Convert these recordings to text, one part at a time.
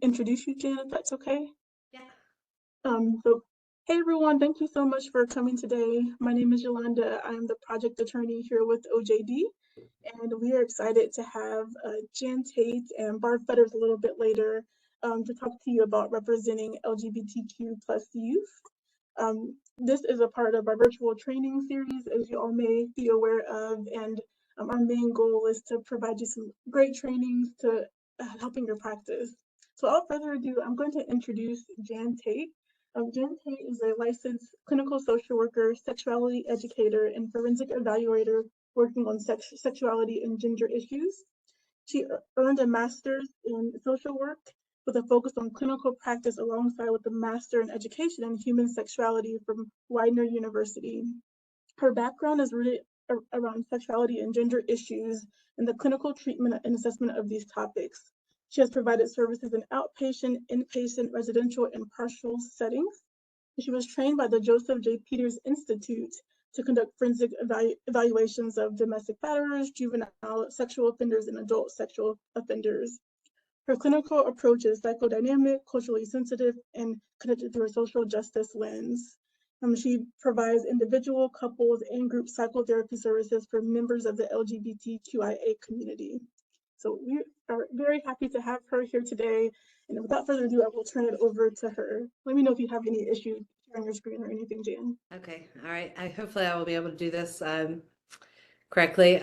introduce you, Jan, if that's okay. Yeah. So, hey everyone, thank you so much for coming today. My name is Yolanda. I'm the project attorney here with OJD, and we are excited to have Jan Tate and Barb Fetters a little bit later to talk to you about representing LGBTQ plus youth. This is a part of our virtual training series, as you all may be aware of, and our main goal is to provide you some great trainings to helping your practice. So without further ado, I'm going to introduce Jan Tate. Jan Tate is a licensed clinical social worker, sexuality educator, and forensic evaluator working on sexuality and gender issues. She earned a master's in social work with a focus on clinical practice alongside with a master in education in human sexuality from Widener University. Her background is rooted around sexuality and gender issues and the clinical treatment and assessment of these topics. She has provided services in outpatient, inpatient, residential, and partial settings. She was trained by the Joseph J. Peters Institute to conduct forensic evaluations of domestic batterers, juvenile sexual offenders, and adult sexual offenders. Her clinical approach is psychodynamic, culturally sensitive, and connected through a social justice lens. She provides individual, couples, and group psychotherapy services for members of the LGBTQIA community. So we are very happy to have her here today. And without further ado, I will turn it over to her. Let me know if you have any issues sharing your screen or anything, Jan. Okay. All right. Hopefully I will be able to do this correctly.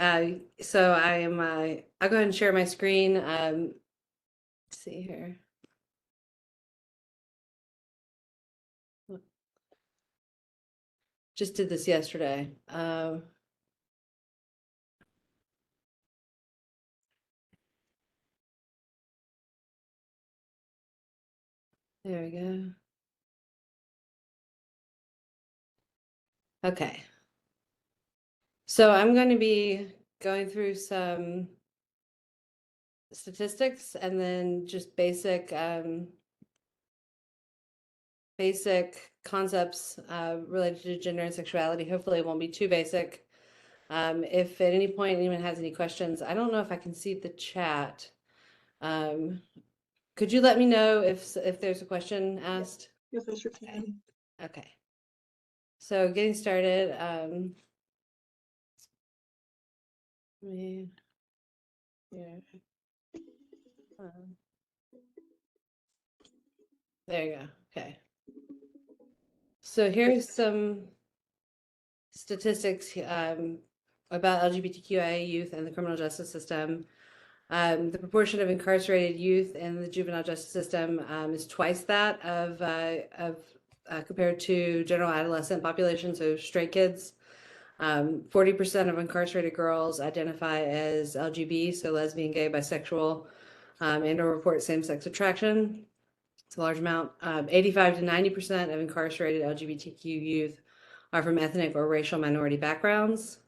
So I'll go ahead and share my screen. Let's see here. Just did this yesterday. There we go. Okay. So I'm going to be going through some statistics and then just basic concepts related to gender and sexuality. Hopefully it won't be too basic. If at any point anyone has any questions, I don't know if I can see the chat. Could you let me know if there's a question asked? Yes, I sure can. Okay. So getting started. Yeah. There you go. Okay. So here's some statistics about LGBTQIA youth and the criminal justice system. The proportion of incarcerated youth in the juvenile justice system is twice that of compared to general adolescent population, so straight kids. 40% of incarcerated girls identify as LGB, so lesbian, gay, bisexual, and or report same-sex attraction. It's a large amount. 85 to 90% of incarcerated LGBTQ youth are from ethnic or racial minority backgrounds.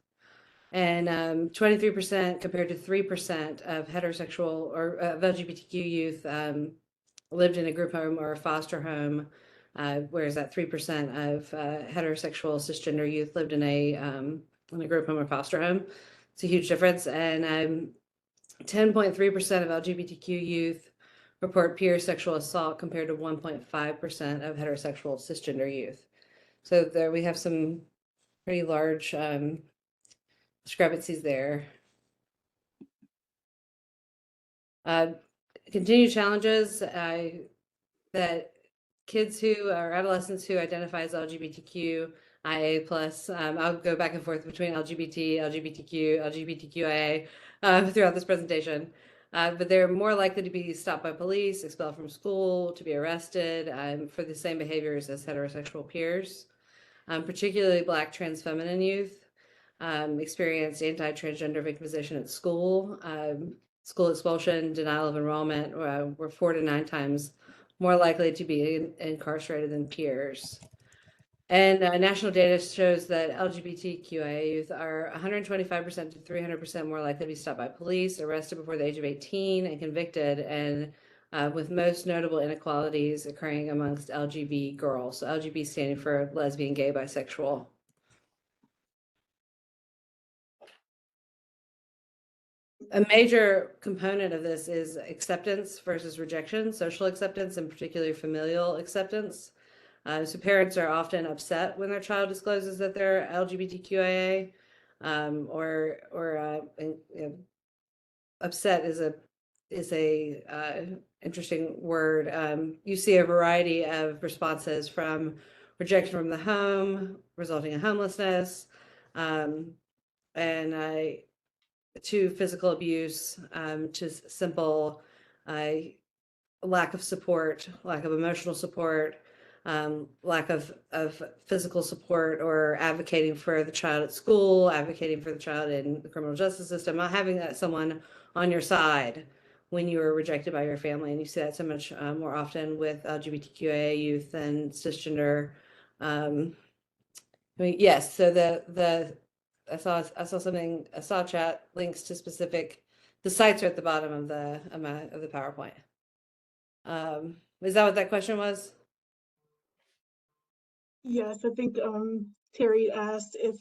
And 23% compared to 3% of heterosexual or of LGBTQ youth lived in a group home or a foster home, whereas that 3% of heterosexual cisgender youth lived in a group home or foster home. It's a huge difference. And 10.3% of LGBTQ youth report peer sexual assault compared to 1.5% of heterosexual cisgender youth. So there we have some pretty large discrepancies there. Continued challenges that kids who are adolescents who identify as LGBTQ IA plus, I'll go back and forth between LGBT, LGBTQ, LGBTQIA throughout this presentation. But they're more likely to be stopped by police, expelled from school, to be arrested for the same behaviors as heterosexual peers. Particularly Black trans feminine youth experienced anti-transgender victimization at school. School expulsion, denial of enrollment were 4 to 9 times more likely to be incarcerated than peers. And national data shows that LGBTQIA youth are 125% to 300% more likely to be stopped by police, arrested before the age of 18, and convicted, and with most notable inequalities occurring amongst LGB girls. So LGB standing for lesbian, gay, bisexual. a major component of this is acceptance versus rejection, social acceptance, and particularly familial acceptance. So parents are often upset when their child discloses that they're LGBTQIA, upset is a interesting word. You see a variety of responses from rejection from the home, resulting in homelessness, and to physical abuse, to simple lack of support, lack of emotional support, lack of physical support, or advocating for the child at school, advocating for the child in the criminal justice system, not having that someone on your side when you were rejected by your family. And you see that so much more often with LGBTQIA youth than cisgender. Yes, so I saw chat links to specific, the sites are at the bottom of the PowerPoint. Is that what that question was? Yes, I think Terry asked if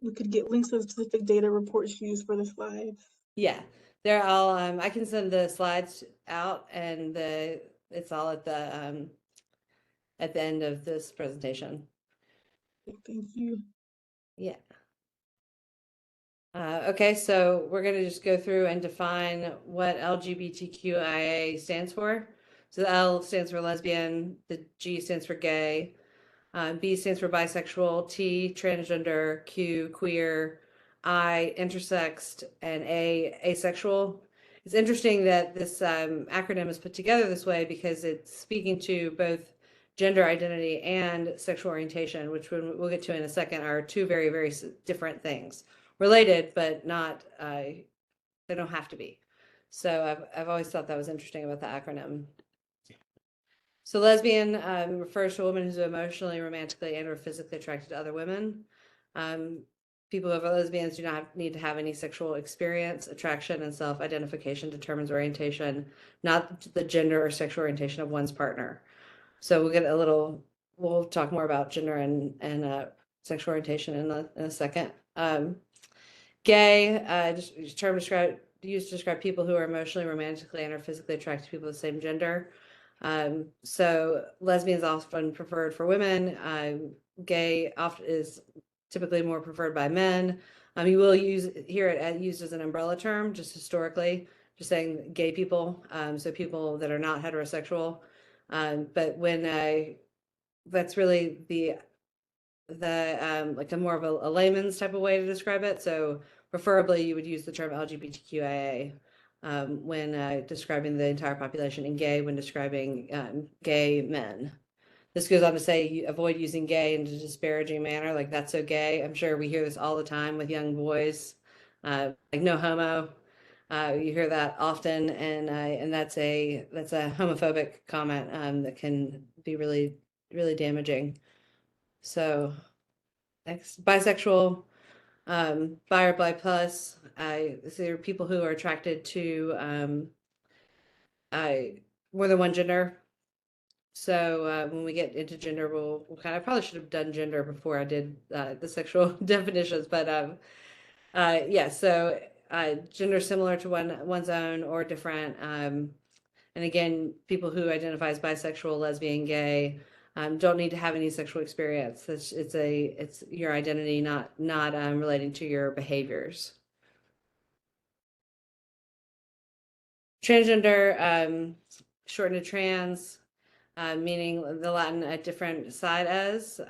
we could get links to the specific data reports used for the slides. Yeah, they're all, I can send the slides out, and it's all at the end of this presentation. Thank you. Yeah. Okay, so we're going to just go through and define what LGBTQIA stands for. So the L stands for lesbian, the G stands for gay, B stands for bisexual, T transgender, Q queer, I intersexed, and A asexual. It's interesting that this acronym is put together this way because it's speaking to both gender identity and sexual orientation, which we'll get to in a second, are two very, very different things. Related, but not, they don't have to be. So I've always thought that was interesting about the acronym. So lesbian refers to a woman who's emotionally, romantically, and or physically attracted to other women. People who are lesbians do not need to have any sexual experience. Attraction and self-identification determines orientation, not the gender or sexual orientation of one's partner. So we'll talk more about gender and sexual orientation in a second. Gay, just term used to describe people who are emotionally, romantically, and or physically attracted to people of the same gender. So lesbians often preferred for women. Gay often is typically more preferred by men. You will hear it used as an umbrella term, just historically, just saying gay people. So people that are not heterosexual. But when that's really the like a more of a layman's type of way to describe it. So preferably you would use the term LGBTQIA when describing the entire population, and gay when describing gay men. This goes on to say avoid using gay in a disparaging manner, like that's so gay. I'm sure we hear this all the time with young boys, like no homo. You hear that often, and that's a homophobic comment that can be really, really damaging. So next, bisexual, bi or bi plus. There are people who are attracted to more than one gender. So when we get into gender, we'll kind of, probably should have done gender before I did the sexual definitions, but yeah. So gender similar to one's own or different. And again, people who identify as bisexual, lesbian, gay, don't need to have any sexual experience. It's your identity, not relating to your behaviors. Transgender, shortened to trans, meaning the Latin a different side as,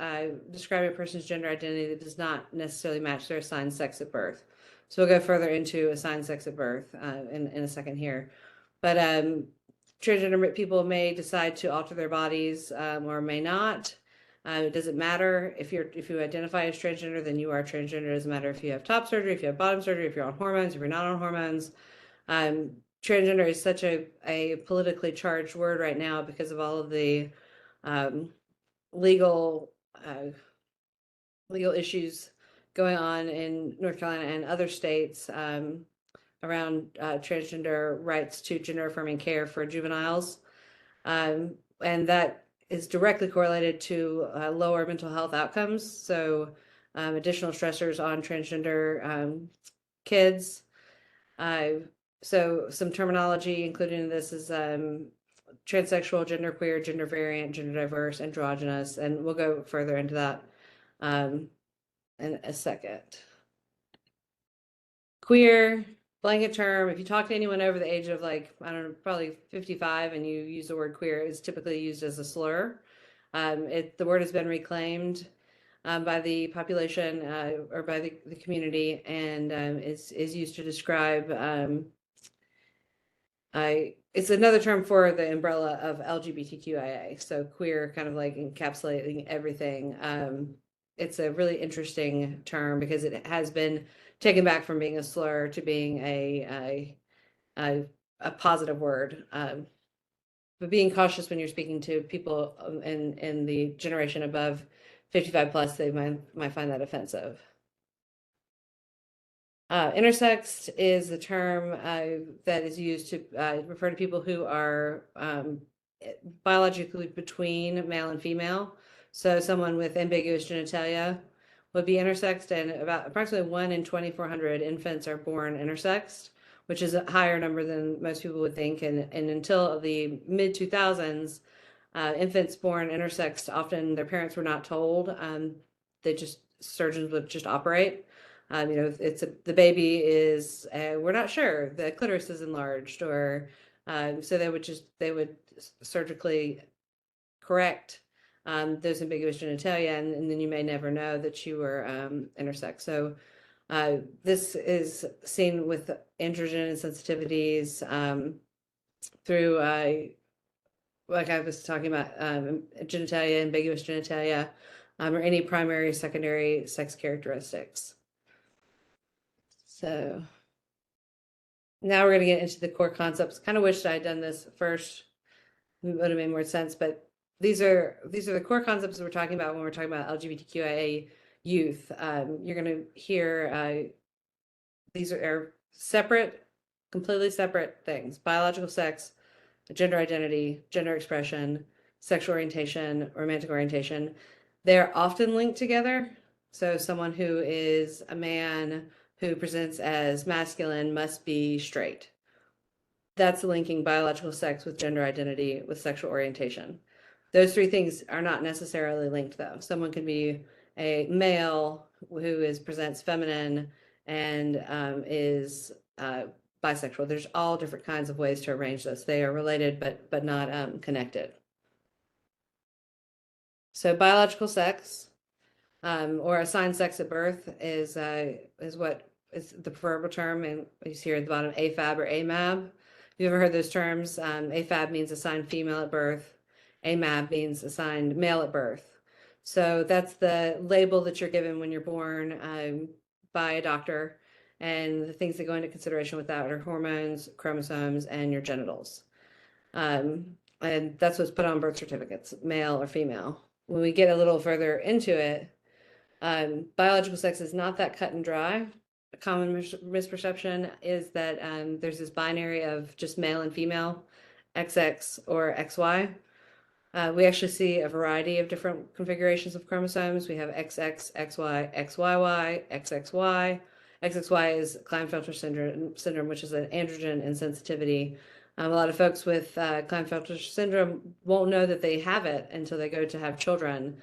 describing a person's gender identity that does not necessarily match their assigned sex at birth. So we'll go further into assigned sex at birth in a second here. But transgender people may decide to alter their bodies or may not. It doesn't matter if you identify as transgender, then you are transgender. It doesn't matter if you have top surgery, if you have bottom surgery, if you're on hormones, if you're not on hormones. Transgender is such a politically charged word right now because of all of the legal issues going on in North Carolina and other states around transgender rights to gender affirming care for juveniles. And that is directly correlated to lower mental health outcomes. So additional stressors on transgender kids So some terminology included in this is transsexual, genderqueer, gender variant, gender diverse, androgynous, and we'll go further into that in a second. Queer, blanket term. If you talk to anyone over the age of like, I don't know, probably 55 and you use the word queer, it's typically used as a slur. The word has been reclaimed by the population or by the community and is used to describe it's another term for the umbrella of LGBTQIA. So queer, kind of like encapsulating everything. It's a really interesting term because it has been taken back from being a slur to being a positive word. But being cautious when you're speaking to people in the generation above 55 plus, they might find that offensive. Intersex is the term that is used to refer to people who are biologically between male and female. So someone with ambiguous genitalia would be intersexed, and about approximately 1 in 2,400 infants are born intersexed, which is a higher number than most people would think. And until the mid 2000s, infants born intersexed, often their parents were not told. Surgeons would just operate. The baby is, we're not sure, the clitoris is enlarged, or so they would surgically correct those ambiguous genitalia, and then you may never know that you were intersex. So this is seen with androgen sensitivities through, like I was talking about, genitalia, ambiguous genitalia, or any primary, secondary sex characteristics. So now we're going to get into the core concepts. Kind of wished I had done this first. It would have made more sense, but these are the core concepts that we're talking about when we're talking about LGBTQIA youth. You're going to hear these are separate, completely separate things: biological sex, gender identity, gender expression, sexual orientation, romantic orientation. They're often linked together. So someone who is a man who presents as masculine must be straight. That's linking biological sex with gender identity with sexual orientation. Those three things are not necessarily linked, though. Someone can be a male who presents feminine and is bisexual. There's all different kinds of ways to arrange this. They are related, but not connected. So biological sex or assigned sex at birth is what is the preferable term, and you see here at the bottom, AFAB or AMAB. If you've ever heard those terms, AFAB means assigned female at birth. AMAB means assigned male at birth. So that's the label that you're given when you're born by a doctor, and the things that go into consideration with that are hormones, chromosomes, and your genitals. And that's what's put on birth certificates, male or female. When we get a little further into it, biological sex is not that cut and dry. A common misperception is that there's this binary of just male and female, XX or XY. We actually see a variety of different configurations of chromosomes. We have XX, XY, XYY, XXY. XXY is Klinefelter syndrome, which is an androgen insensitivity. A lot of folks with Klinefelter syndrome won't know that they have it until they go to have children,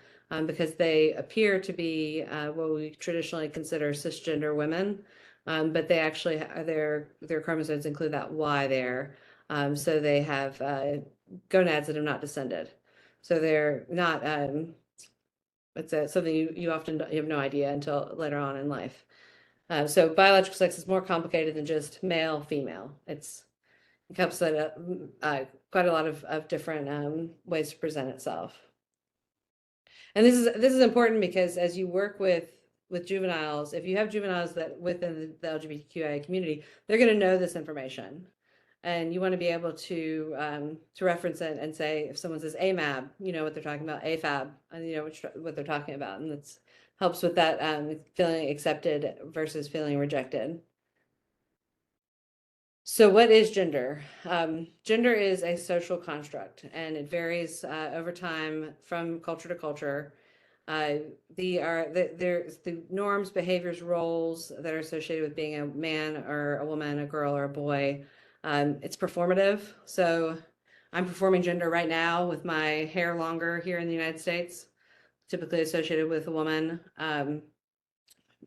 because they appear to be what we traditionally consider cisgender women, but they actually their chromosomes include that Y there, so they have gonads that have not descended. So they're not, it's something you often you have no idea until later on in life. So biological sex is more complicated than just male, female. It encapsulates quite a lot of different ways to present itself. And this is important because as you work with juveniles, if you have juveniles that within the LGBTQIA community, they're going to know this information. And you want to be able to reference it and say, if someone says AMAB, you know what they're talking about, AFAB, and you know what they're talking about. And that helps with that feeling accepted versus feeling rejected. So what is gender? Gender is a social construct, and it varies over time from culture to culture. There's the norms, behaviors, roles that are associated with being a man or a woman, a girl or a boy. It's performative. So I'm performing gender right now with my hair longer here in the United States, typically associated with a woman.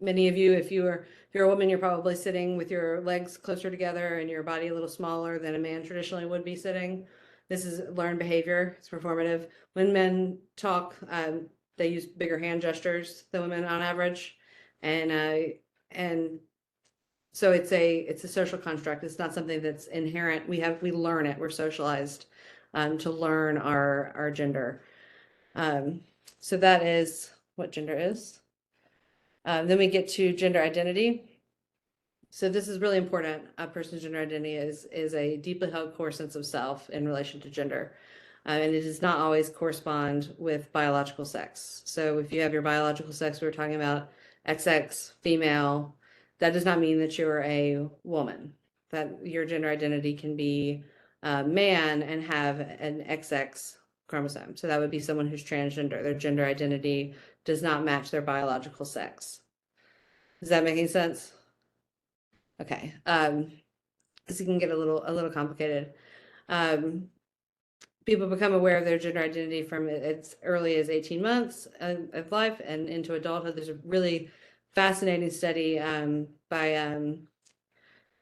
Many of you, if you're a woman, you're probably sitting with your legs closer together and your body a little smaller than a man traditionally would be sitting. This is learned behavior. It's performative. When men talk, they use bigger hand gestures than women on average, and so it's a social construct. It's not something that's inherent. We learn it. We're socialized to learn our gender. So that is what gender is. Then we get to gender identity. So this is really important. A person's gender identity is a deeply held core sense of self in relation to gender. And it does not always correspond with biological sex. So if you have your biological sex, we were talking about XX, female, that does not mean that you're a woman. That your gender identity can be a man and have an XX chromosome. So that would be someone who's transgender. Their gender identity does not match their biological sex. Is that making sense? Okay. This can get a little complicated. People become aware of their gender identity from as early as 18 months of life and into adulthood. There's a really fascinating study by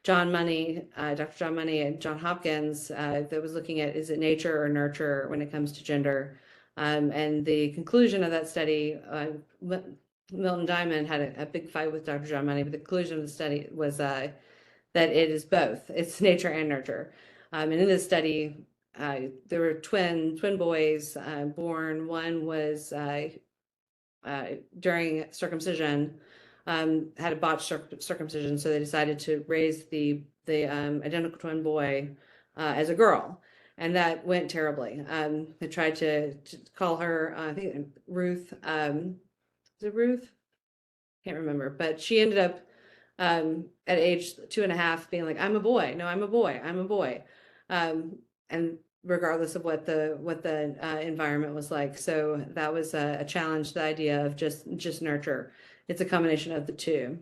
John Money, Dr. John Money at John Hopkins that was looking at, is it nature or nurture when it comes to gender? And the conclusion of that study, Milton Diamond had a big fight with Dr. John Money, but the conclusion of the study was that it is both. It's nature and nurture. And in this study, there were twin boys born. One was during circumcision, had a botched circumcision, so they decided to raise the identical twin boy as a girl, and that went terribly. They tried to call her, I think Ruth. Is it Ruth? Can't remember, but she ended up at age 2.5 being like, I'm a boy. No, I'm a boy. I'm a boy. And regardless of what the environment was like. So that was a challenge, the idea of just nurture. It's a combination of the two.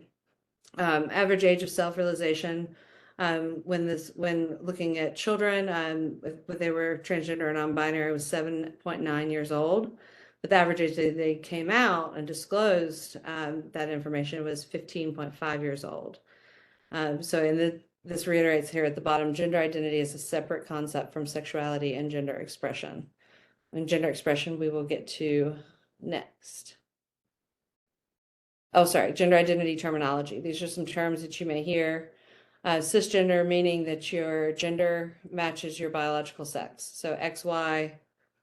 Average age of self-realization, when looking at children, if they were transgender or non-binary, was 7.9 years old. But the average age they came out and disclosed that information was 15.5 years old. So this reiterates here at the bottom, gender identity is a separate concept from sexuality and gender expression. And gender expression we will get to next. Oh, sorry, gender identity terminology. These are some terms that you may hear. Cisgender, meaning that your gender matches your biological sex. So XY,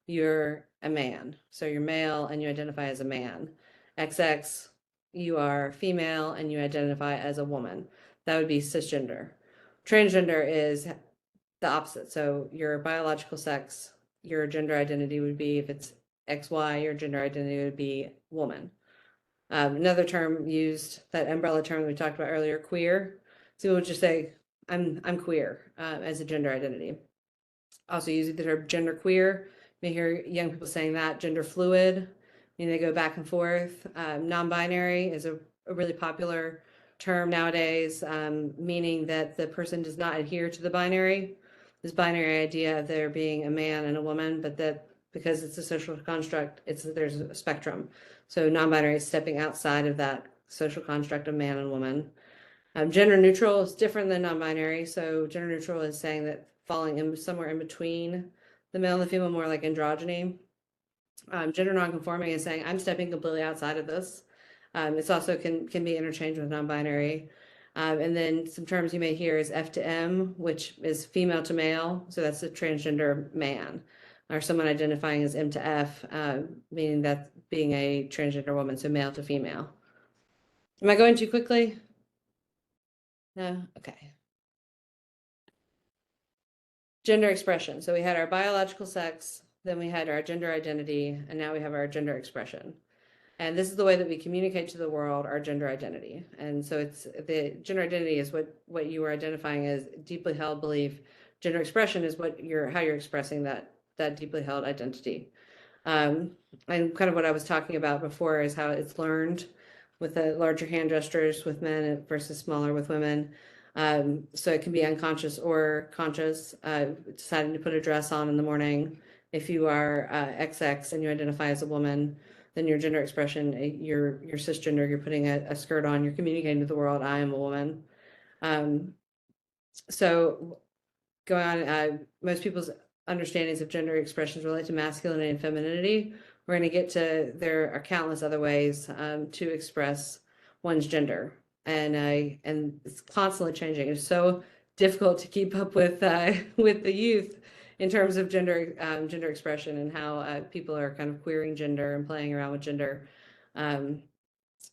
you're a man. So you're male and you identify as a man. XX, you are female and you identify as a woman. That would be cisgender. Transgender is the opposite. So your biological sex, your gender identity would be, if it's XY, your gender identity would be woman. Another term used, that umbrella term we talked about earlier, queer. So we'll just say, I'm queer as a gender identity. Also using the term gender queer. You may hear young people saying that. Gender fluid, they go back and forth. Non-binary is a really popular term nowadays, meaning that the person does not adhere to this binary idea of there being a man and a woman, but that because it's a social construct, there's a spectrum. So non-binary is stepping outside of that social construct of man and woman. Gender neutral is different than non-binary. So gender neutral is saying that falling in somewhere in between the male and the female, more like androgyny. Gender nonconforming is saying I'm stepping completely outside of this. It's also can be interchanged with non-binary. And then some terms you may hear is F to M, which is female to male. So that's a transgender man, or someone identifying as M to F, meaning that being a transgender woman, so male to female. Am I going too quickly? No? Okay. Gender expression. So we had our biological sex, then we had our gender identity, and now we have our gender expression. And this is the way that we communicate to the world our gender identity. And so it's the gender identity is what you are identifying as deeply held belief. Gender expression is how you're expressing that deeply held identity. And kind of what I was talking about before is how it's learned with the larger hand gestures with men versus smaller with women. So it can be unconscious or conscious, deciding to put a dress on in the morning. If you are XX and you identify as a woman, then your gender expression, you're cisgender, you're putting a skirt on, you're communicating to the world, I am a woman. So going on, most people's understandings of gender expressions relate to masculinity and femininity. We're going to get to there are countless other ways to express one's gender, and it's constantly changing. It's so difficult to keep up with the youth in terms of gender expression and how people are kind of queering gender and playing around with gender. Um,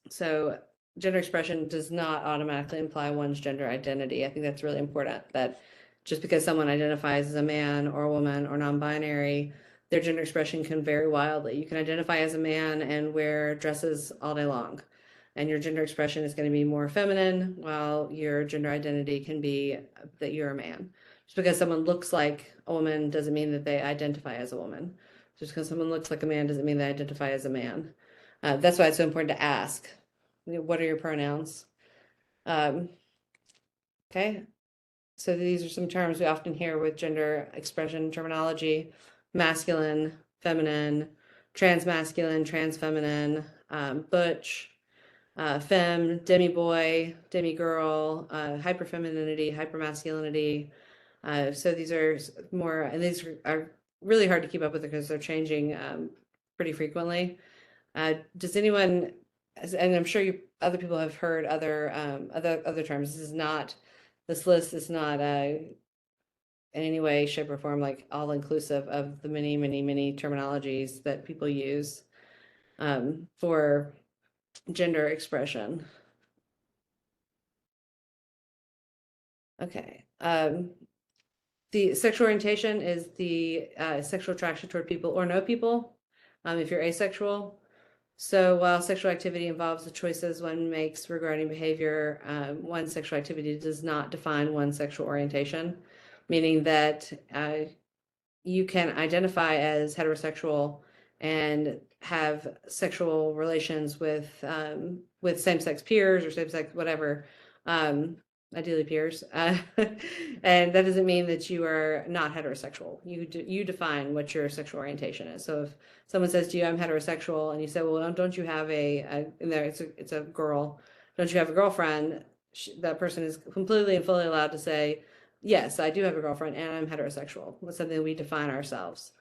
so gender expression does not automatically imply one's gender identity. I think that's really important, that just because someone identifies as a man or a woman or non-binary, their gender expression can vary wildly. You can identify as a man and wear dresses all day long, and your gender expression is going to be more feminine, while your gender identity can be that you're a man. Just because someone looks like a woman doesn't mean that they identify as a woman. Just because someone looks like a man doesn't mean they identify as a man. That's why it's so important to ask, what are your pronouns? Um, okay, so these are some terms we often hear with gender expression terminology: masculine, feminine, transmasculine, transfeminine, butch, femme, demi-boy, demi-girl, hyperfemininity, hypermasculinity. So these are more, and these are really hard to keep up with because they're changing pretty frequently. Does anyone, and I'm sure other people have heard other terms. This list is not in any way, shape, or form like all inclusive of the many, many, many terminologies that people use for gender expression. Okay. The sexual orientation is the sexual attraction toward people or no people, if you're asexual. So while sexual activity involves the choices one makes regarding behavior, one's sexual activity does not define one's sexual orientation, meaning that you can identify as heterosexual and have sexual relations with same-sex peers or same-sex whatever, um, ideally peers, and that doesn't mean that you are not heterosexual. You define what your sexual orientation is. So if someone says to you, "I'm heterosexual," and you say, "Well, don't you have in there it's a girl, don't you have a girlfriend?" That person is completely and fully allowed to say, yes, I do have a girlfriend and I'm heterosexual. That's something we define ourselves.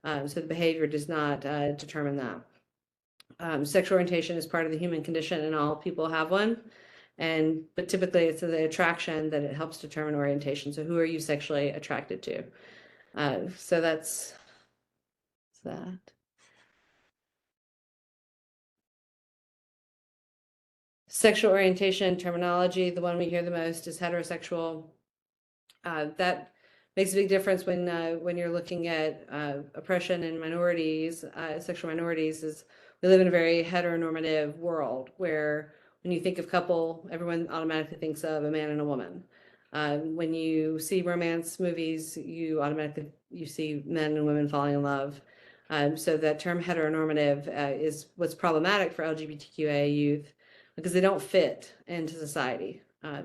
So the behavior does not determine that. Sexual orientation is part of the human condition and all people have one. But typically it's the attraction that it helps determine orientation. So who are you sexually attracted to? So that's that. Sexual orientation terminology, the one we hear the most is heterosexual. That makes a big difference when you're looking at oppression in minorities, sexual minorities. Is we live in a very heteronormative world where when you think of couple, everyone automatically thinks of a man and a woman. When you see romance movies, you automatically see men and women falling in love. So that term heteronormative is what's problematic for LGBTQA youth because they don't fit into society.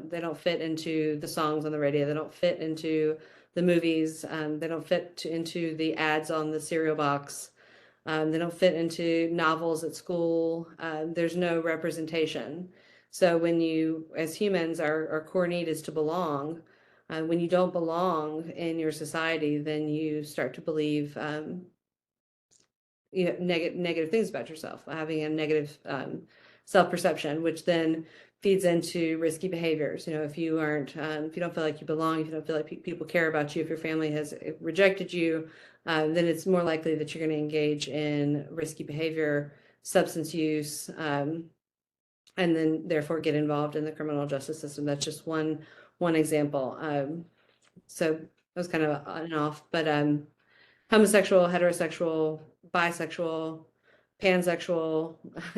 They don't fit into the songs on the radio. They don't fit into the movies. They don't fit into the ads on the cereal box. They don't fit into novels at school. There's no representation. So when you, as humans, our core need is to belong. When you don't belong in your society, then you start to believe negative things about yourself, having a negative self-perception, which then feeds into risky behaviors. If you don't feel like you belong, if you don't feel like people care about you, if your family has rejected you, then it's more likely that you're going to engage in risky behavior, substance use, and then therefore get involved in the criminal justice system. That's just one example. So that was kind of on and off, but homosexual, heterosexual, bisexual, pansexual,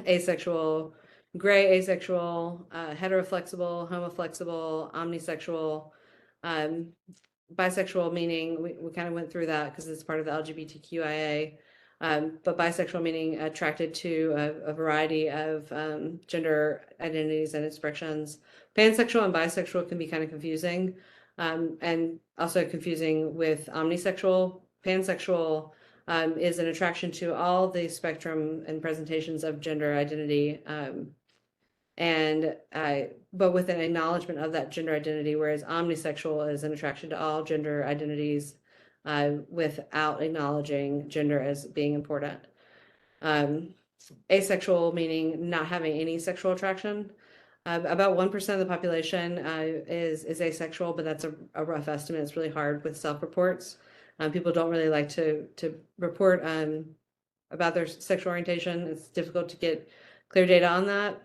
asexual, gray asexual, heteroflexible, homoflexible, omnisexual, bisexual, meaning we kind of went through that because it's part of the LGBTQIA. But bisexual meaning attracted to a variety of gender identities and expressions. Pansexual and bisexual can be kind of confusing, and also confusing with omnisexual. Pansexual is an attraction to all the spectrum and presentations of gender identity, and but with an acknowledgement of that gender identity, whereas omnisexual is an attraction to all gender identities without acknowledging gender as being important. Asexual meaning not having any sexual attraction. About 1% of the population is asexual, but that's a rough estimate. It's really hard with self-reports. People don't really like to report about their sexual orientation. It's difficult to get clear data on that,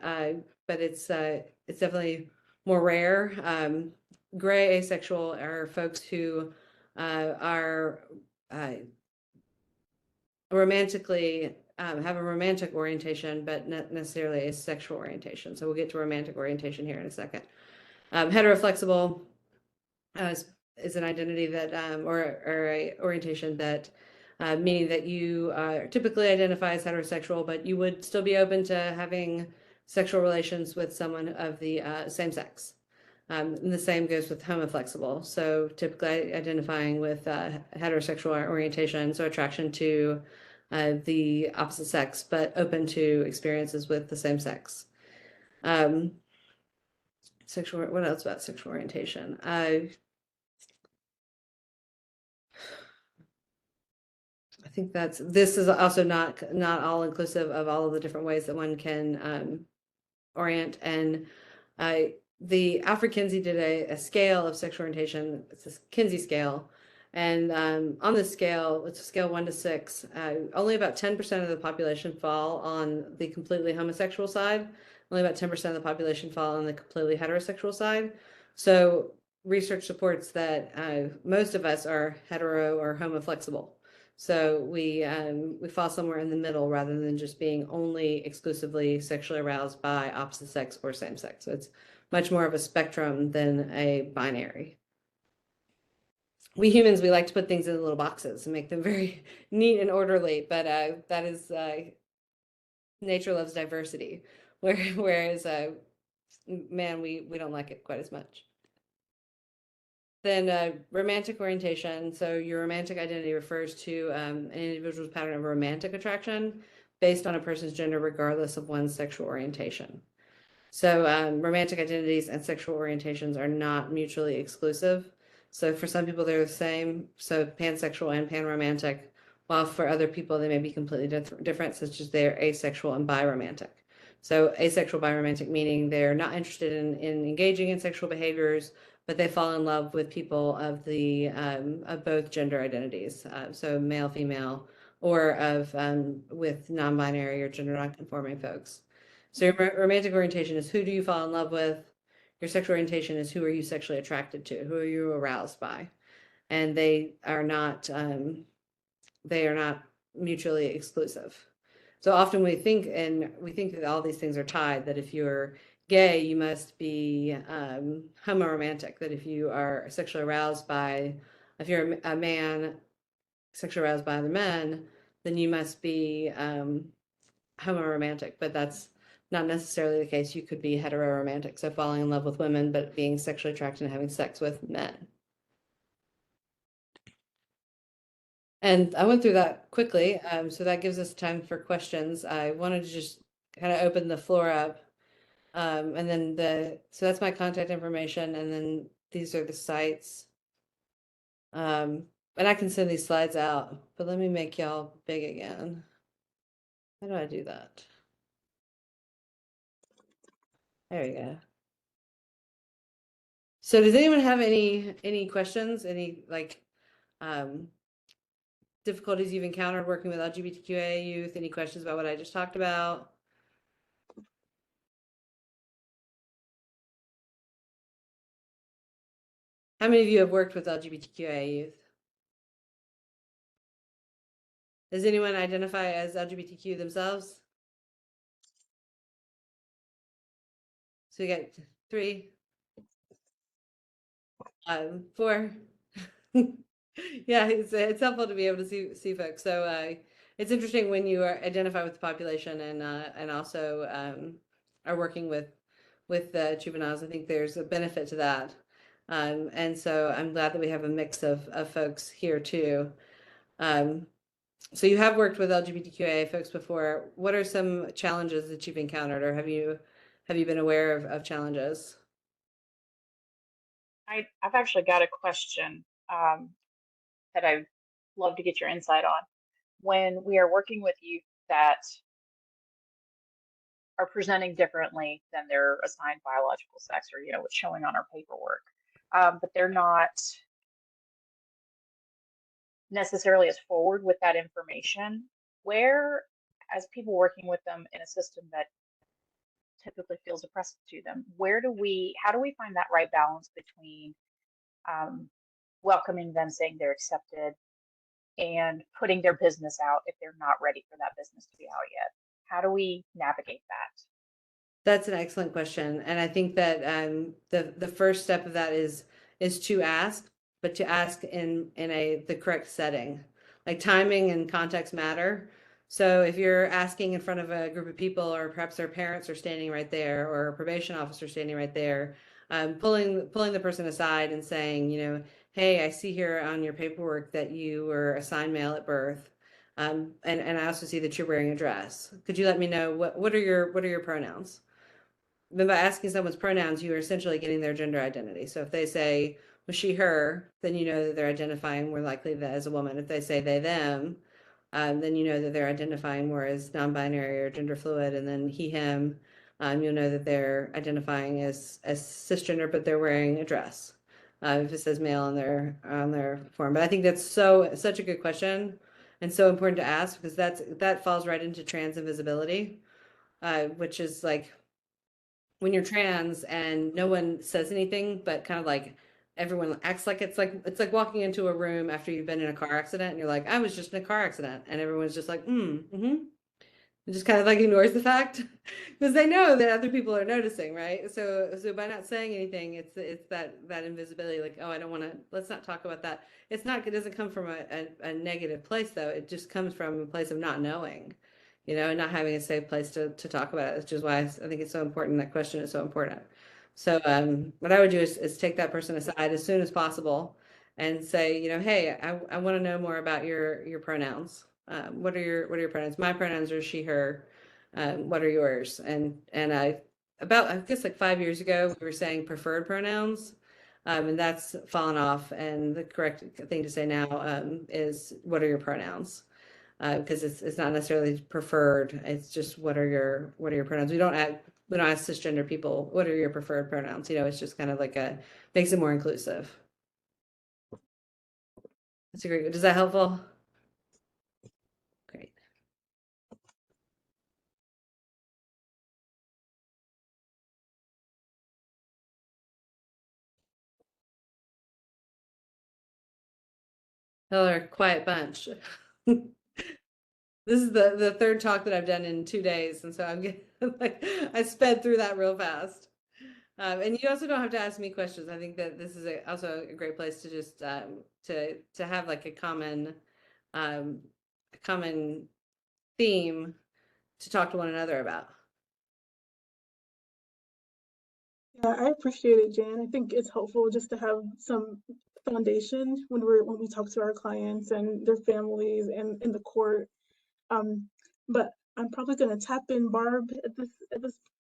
but it's definitely more rare. Gray asexual are folks who are romantically have a romantic orientation, but not necessarily a sexual orientation. So we'll get to romantic orientation here in a second. Heteroflexible is an identity that, or a orientation that, meaning that you typically identify as heterosexual, but you would still be open to having sexual relations with someone of the same sex. And the same goes with homoflexible. So typically identifying with heterosexual orientation, so attraction to the opposite sex, but open to experiences with the same sex. Sexual. What else about sexual orientation? I think this is also not all inclusive of all of the different ways that one can orient. And the Alfred Kinsey did a scale of sexual orientation. It's a Kinsey scale. And on this scale, it's a scale 1 to 6. Only about 10% of the population fall on the completely homosexual side. Only about 10% of the population fall on the completely heterosexual side. So research supports that most of us are hetero or homoflexible. So we fall somewhere in the middle rather than just being only exclusively sexually aroused by opposite sex or same sex. So it's much more of a spectrum than a binary. We humans, we like to put things in little boxes and make them very neat and orderly, but that is nature loves diversity, whereas man, we don't like it quite as much. Then romantic orientation. So your romantic identity refers to an individual's pattern of romantic attraction based on a person's gender, regardless of one's sexual orientation. So romantic identities and sexual orientations are not mutually exclusive. So for some people, they're the same. So pansexual and panromantic, while for other people, they may be completely different, such as they're asexual and biromantic. So asexual biromantic meaning they're not interested in engaging in sexual behaviors, but they fall in love with people of the of both gender identities, so male, female, or of with non-binary or gender non-conforming folks. So your romantic orientation is who do you fall in love with? Your sexual orientation is who are you sexually attracted to? Who are you aroused by? And they are not mutually exclusive. So often we think that all these things are tied, that if you're gay, you must be homoromantic, that if you are sexually aroused by, if you're a man sexually aroused by other men, then you must be homoromantic, but that's not necessarily the case. You could be heteroromantic, so falling in love with women, but being sexually attracted and having sex with men. And I went through that quickly, so that gives us time for questions. I wanted to just kind of open the floor up. And then so that's my contact information, and then these are the sites. And I can send these slides out, but let me make y'all big again. How do I do that? There we go. So does anyone have any questions? Any like difficulties you've encountered working with LGBTQA youth? Any questions about what I just talked about? How many of you have worked with LGBTQA youth? Does anyone identify as LGBTQ themselves? So we got 3, 4. Yeah, it's helpful to be able to see folks. So it's interesting when you identify with the population and also are working with juveniles. I think there's a benefit to that. And so I'm glad that we have a mix of folks here too. Um, so you have worked with LGBTQIA folks before. What are some challenges that you've encountered, or have you been aware of challenges? I've actually got a question that I'd love to get your insight on. When we are working with youth that are presenting differently than their assigned biological sex, or what's showing on our paperwork, but they're not necessarily as forward with that information, where, as people working with them in a system that typically feels oppressive to them, how do we find that right balance between um, welcoming them, saying they're accepted, and putting their business out if they're not ready for that business to be out yet? How do we navigate that? That's an excellent question, and I think that the first step of that is to ask, but to ask in the correct setting. Like timing and context matter. So if you're asking in front of a group of people, or perhaps their parents are standing right there, or a probation officer standing right there, pulling the person aside and saying, hey, I see here on your paperwork that you were assigned male at birth. And I also see that you're wearing a dress. Could you let me know what are your pronouns? Then by asking someone's pronouns, you are essentially getting their gender identity. So if they say was she, her, then you know that they're identifying more likely that as a woman. If they say they, them, then you know that they're identifying more as non-binary or gender fluid. And then he, him, you'll know that they're identifying as cisgender, but they're wearing a dress. If it says male on their form. But I think that's such a good question and so important to ask, because that falls right into trans invisibility, which is like when you're trans and no one says anything, but kind of like everyone acts like it's like walking into a room after you've been in a car accident and you're like, I was just in a car accident, and everyone's just like, mm-hmm. It just kind of like ignores the fact because they know that other people are noticing, right? So by not saying anything, it's that invisibility, like, oh, I don't want to, let's not talk about that. It doesn't come from a negative place though. It just comes from a place of not knowing, and not having a safe place to talk about it, which is why I think it's so important. That question is so important. So what I would do is take that person aside as soon as possible and say, hey, I want to know more about your pronouns. What are your pronouns? My pronouns are she, her. What are yours? And I guess like 5 years ago, we were saying preferred pronouns, and that's fallen off. And the correct thing to say now is what are your pronouns? Because it's not necessarily preferred. It's just what are your pronouns? We don't ask cisgender people what are your preferred pronouns. It's just kind of like makes it more inclusive. That's a great. Does that helpful? Great. They're a quiet bunch. This is the third talk that I've done in 2 days, and so I'm getting like I sped through that real fast. And you also don't have to ask me questions. I think that this is also a great place to just to have like a common theme to talk to one another about. Yeah, I appreciate it, Jan. I think it's helpful just to have some foundation when we talk to our clients and their families and in the court. But I'm probably going to tap in Barb at this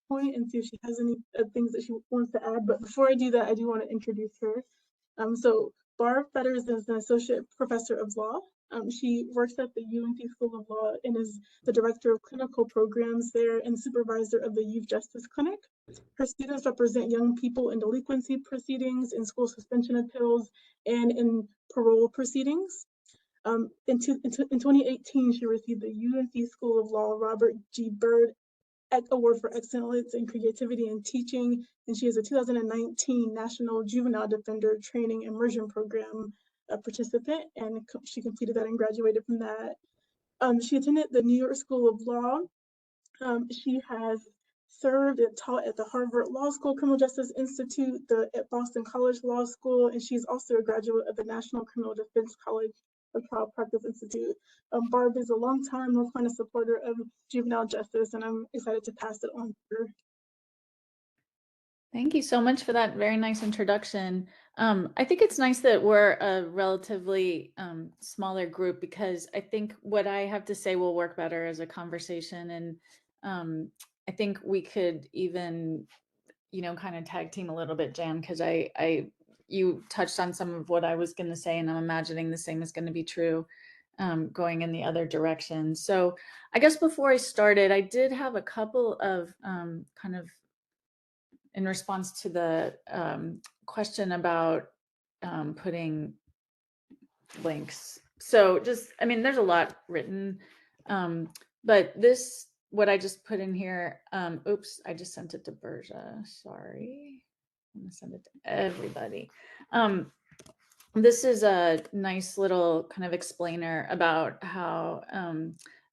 point and see if she has any things that she wants to add. But before I do that, I do want to introduce her. So Barb Fetters is an associate professor of law. She works at the UNC School of Law and is the director of clinical programs there and supervisor of the Youth Justice Clinic. Her students represent young people in delinquency proceedings, in school suspension appeals, and in parole proceedings. In 2018, she received the UNC School of Law Robert G. Byrd Award for Excellence in Creativity and Teaching, and she is a 2019 National Juvenile Defender Training Immersion Program participant, and she completed that and graduated from that. She attended the New York School of Law. She has served and taught at the Harvard Law School Criminal Justice Institute, at Boston College Law School, and she's also a graduate of the National Criminal Defense College of Trial Practice Institute. Barb is a longtime North Carolina supporter of juvenile justice, and I'm excited to pass it on to her. Thank you so much for that very nice introduction. I think it's nice that we're a relatively smaller group, because I think what I have to say will work better as a conversation. And I think we could even, kind of tag team a little bit, Jan, because you touched on some of what I was going to say, and I'm imagining the same is going to be true going in the other direction. So I guess before I started, I did have a couple of kind of in response to the question about putting links. So just, there's a lot written, but what I just put in here, oops, I just sent it to Berja, sorry. I'm gonna send it to everybody. This is a nice little kind of explainer about how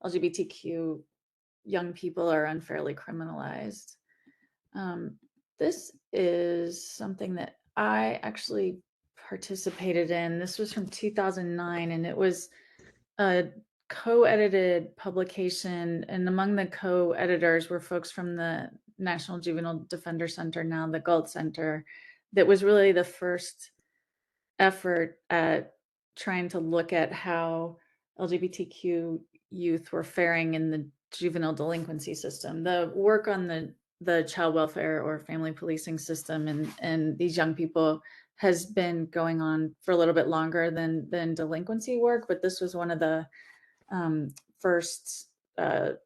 LGBTQ young people are unfairly criminalized. This is something that I actually participated in. This was from 2009, and it was a co-edited publication. And among the co-editors were folks from the National Juvenile Defender Center, now the Galt Center, that was really the first effort at trying to look at how LGBTQ youth were faring in the juvenile delinquency system. The work on the child welfare or family policing system and these young people has been going on for a little bit longer than delinquency work, but this was one of the first well,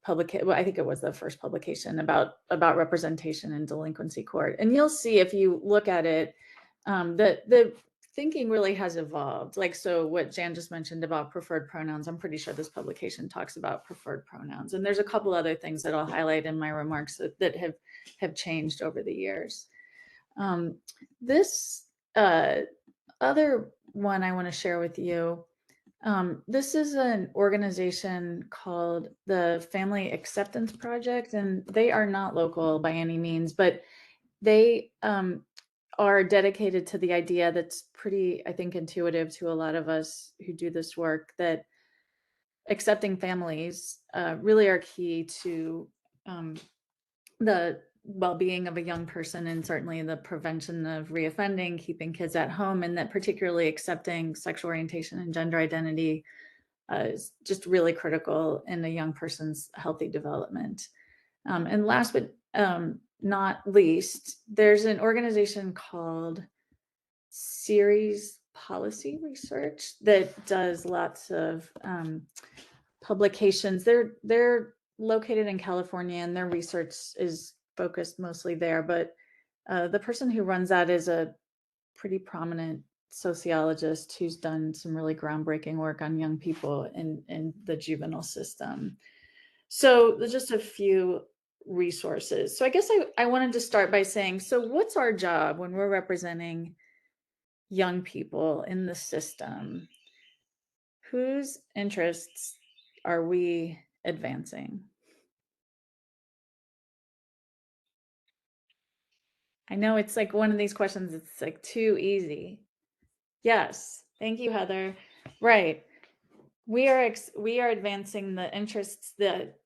I think it was the first publication about representation in delinquency court. And you'll see if you look at it, the thinking really has evolved. Like, so what Jan just mentioned about preferred pronouns, I'm pretty sure this publication talks about preferred pronouns. And there's a couple other things that I'll highlight in my remarks that have changed over the years. This other one I want to share with you, this is an organization called the Family Acceptance Project, and they are not local by any means, but they are dedicated to the idea that's pretty, I think, intuitive to a lot of us who do this work, that accepting families really are key to the well-being of a young person, and certainly the prevention of reoffending, keeping kids at home, and that particularly accepting sexual orientation and gender identity is just really critical in a young person's healthy development. And last but not least, there's an organization called Series Policy Research that does lots of publications. They're located in California, and their research is focused mostly there. But the person who runs that is a pretty prominent sociologist who's done some really groundbreaking work on young people in the juvenile system. So there's just a few resources. So I guess I wanted to start by saying, so what's our job when we're representing young people in the system? Whose interests are we advancing? I know it's like one of these questions, it's like too easy. Yes, thank you, Heather. Right. We are advancing the interests that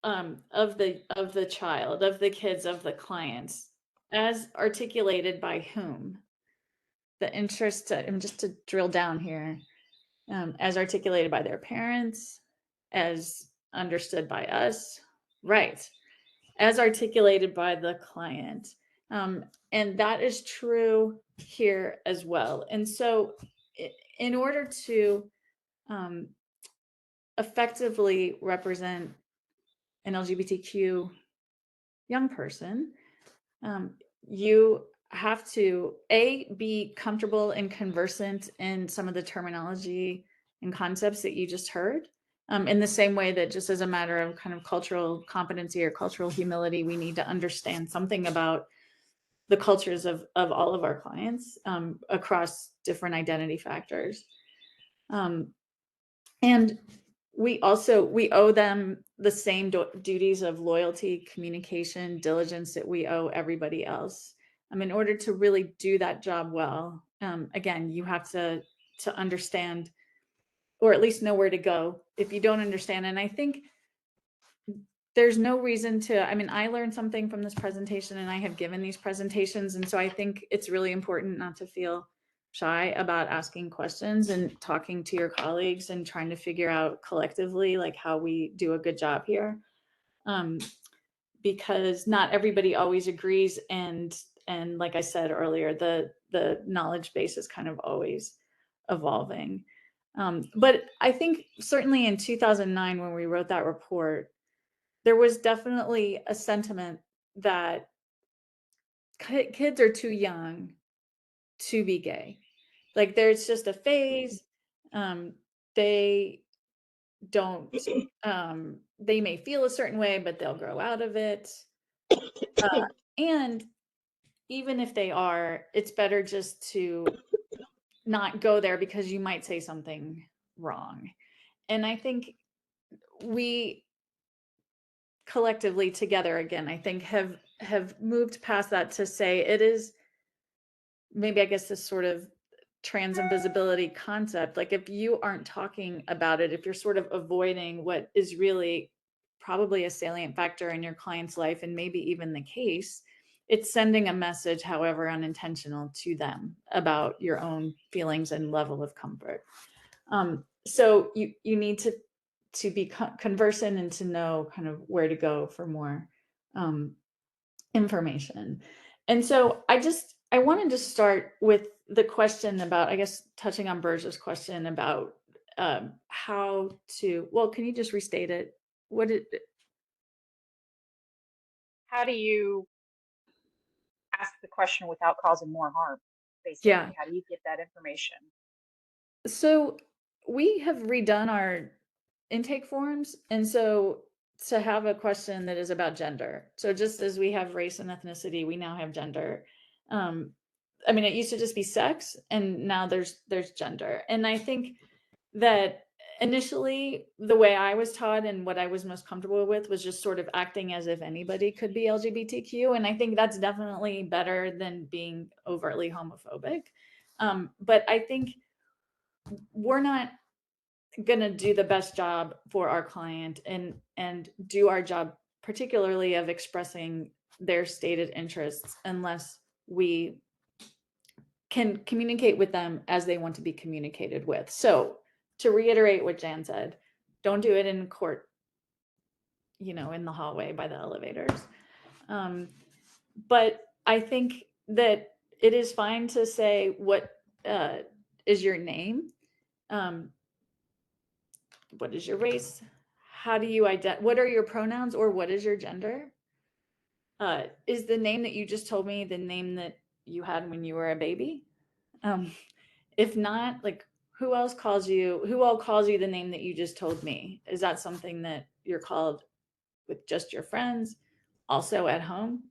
of the child, of the kids, of the clients, as articulated by whom? The interest, and just to drill down here, as articulated by their parents, as understood by us, right? As articulated by the client. And that is true here as well. And so in order to effectively represent an LGBTQ young person, you have to be comfortable and conversant in some of the terminology and concepts that you just heard. In the same way that, just as a matter of kind of cultural competency or cultural humility, we need to understand something about the cultures of all of our clients across different identity factors. And we owe them the same duties of loyalty, communication, diligence that we owe everybody else. In order to really do that job well, again, you have to understand or at least know where to go if you don't understand. And I think there's no reason to, I mean, I learned something from this presentation and I have given these presentations. And so I think it's really important not to feel shy about asking questions and talking to your colleagues and trying to figure out collectively like how we do a good job here. Because not everybody always agrees, and like I said earlier, the knowledge base is kind of always evolving. But I think certainly in 2009 when we wrote that report, there was definitely a sentiment that kids are too young to be gay. Like there's just a phase. They don't, they may feel a certain way, but they'll grow out of it. And even if they are, it's better just to not go there because you might say something wrong. And I think we collectively together, again, I think have moved past that to say it is maybe, I guess, this sort of trans invisibility concept. Like if you aren't talking about it, if you're sort of avoiding what is really probably a salient factor in your client's life and maybe even the case, it's sending a message, however unintentional, to them about your own feelings and level of comfort. So you need to be conversant and to know kind of where to go for more information. And so I wanted to start with the question about, I guess, touching on Burge's question about how to, well, can you just restate it? How do you ask the question without causing more harm? Basically, Yeah. how do you get that information? So we have redone our intake forms. And so to have a question that is about gender. So just as we have race and ethnicity, we now have gender. I mean, it used to just be sex, and now there's gender. And I think that initially the way I was taught and what I was most comfortable with was just sort of acting as if anybody could be LGBTQ. And I think that's definitely better than being overtly homophobic. But I think we're not going to do the best job for our client and do our job particularly of expressing their stated interests unless we can communicate with them as they want to be communicated with. So to reiterate what Jan said, don't do it in court, in the hallway by the elevators. But I think that it is fine to say, what is your name? What is your race? How do you what are your pronouns, or what is your gender? Is the name that you just told me the name that you had when you were a baby? If not, like, who all calls you the name that you just told me? Is that something that you're called with just your friends, also at home?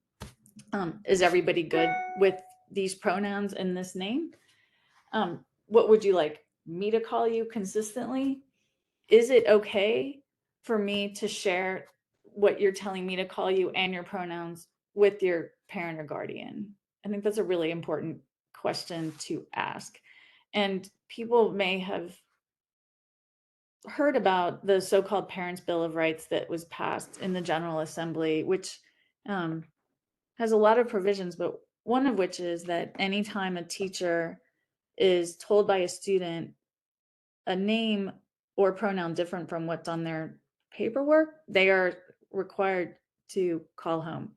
Is everybody good with these pronouns and this name? What would you like me to call you consistently? Is it okay for me to share what you're telling me to call you and your pronouns with your parent or guardian? I think that's a really important question to ask. And people may have heard about the so-called Parents' Bill of Rights that was passed in the General Assembly, which has a lot of provisions, but one of which is that anytime a teacher is told by a student a name or pronoun different from what's on their paperwork, they are required to call home.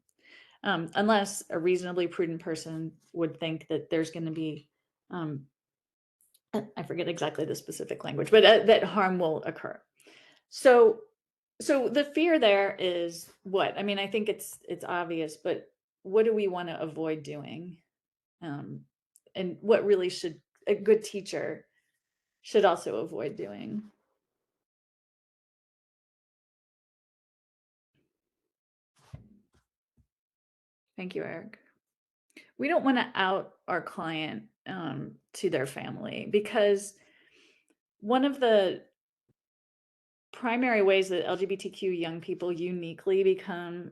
Unless a reasonably prudent person would think that there's going to be, I forget exactly the specific language, but that harm will occur. So the fear there is what? I mean, I think it's obvious, but what do we want to avoid doing? And what really should a good teacher should also avoid doing? Thank you, Eric. We don't want to out our client to their family, because one of the primary ways that LGBTQ young people uniquely become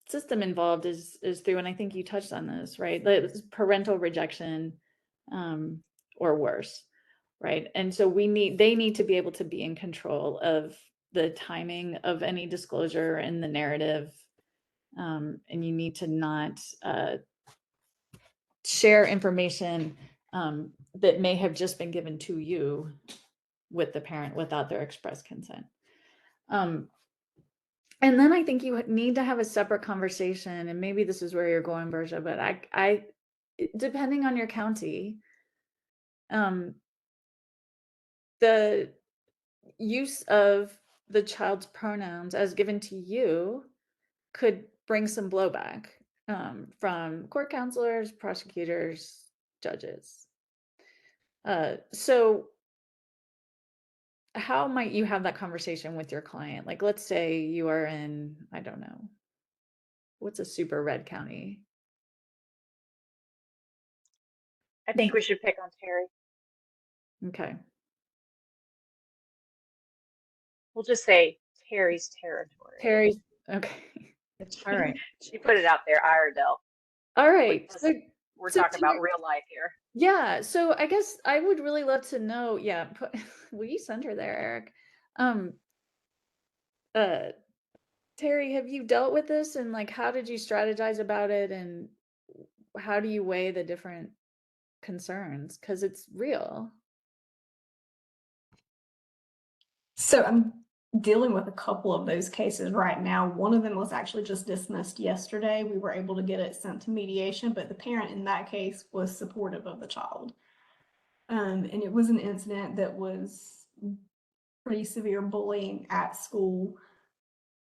system involved is through, and I think you touched on this, right? The parental rejection or worse, right? And so they need to be able to be in control of the timing of any disclosure in the narrative. And you need to not share information that may have just been given to you with the parent without their express consent. And then I think you need to have a separate conversation, and maybe this is where you're going, Berja, but I depending on your county, the use of the child's pronouns as given to you could bring some blowback from court counselors, prosecutors, judges. So how might you have that conversation with your client? Like, let's say you are in, I don't know, what's a super red county? I think we should pick on Terry. Okay. We'll just say Terry's territory. Terry. Okay. All right. She put it out there, Iredell. All right. We're So talking about real life here. Yeah. So I guess I would really love to know. Yeah. Will you send her there, Eric? Terry, have you dealt with this, and like, how did you strategize about it, and how do you weigh the different concerns? Because it's real. So I'm dealing with a couple of those cases right now. One of them was actually just dismissed yesterday. We were able to get it sent to mediation, but the parent in that case was supportive of the child. And it was an incident that was pretty severe bullying at school.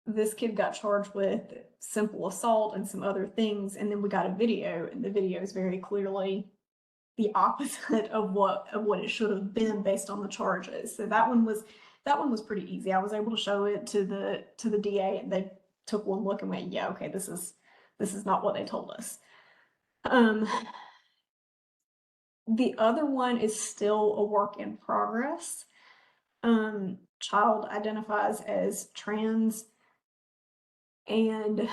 This kid got charged with simple assault and some other things, and then we got a video, and the video is very clearly the opposite of what it should have been based on the charges. So that one was pretty easy. I was able to show it to the DA, and they took one look and went, yeah, okay, this is not what they told us. The other one is still a work in progress. Child identifies as trans, and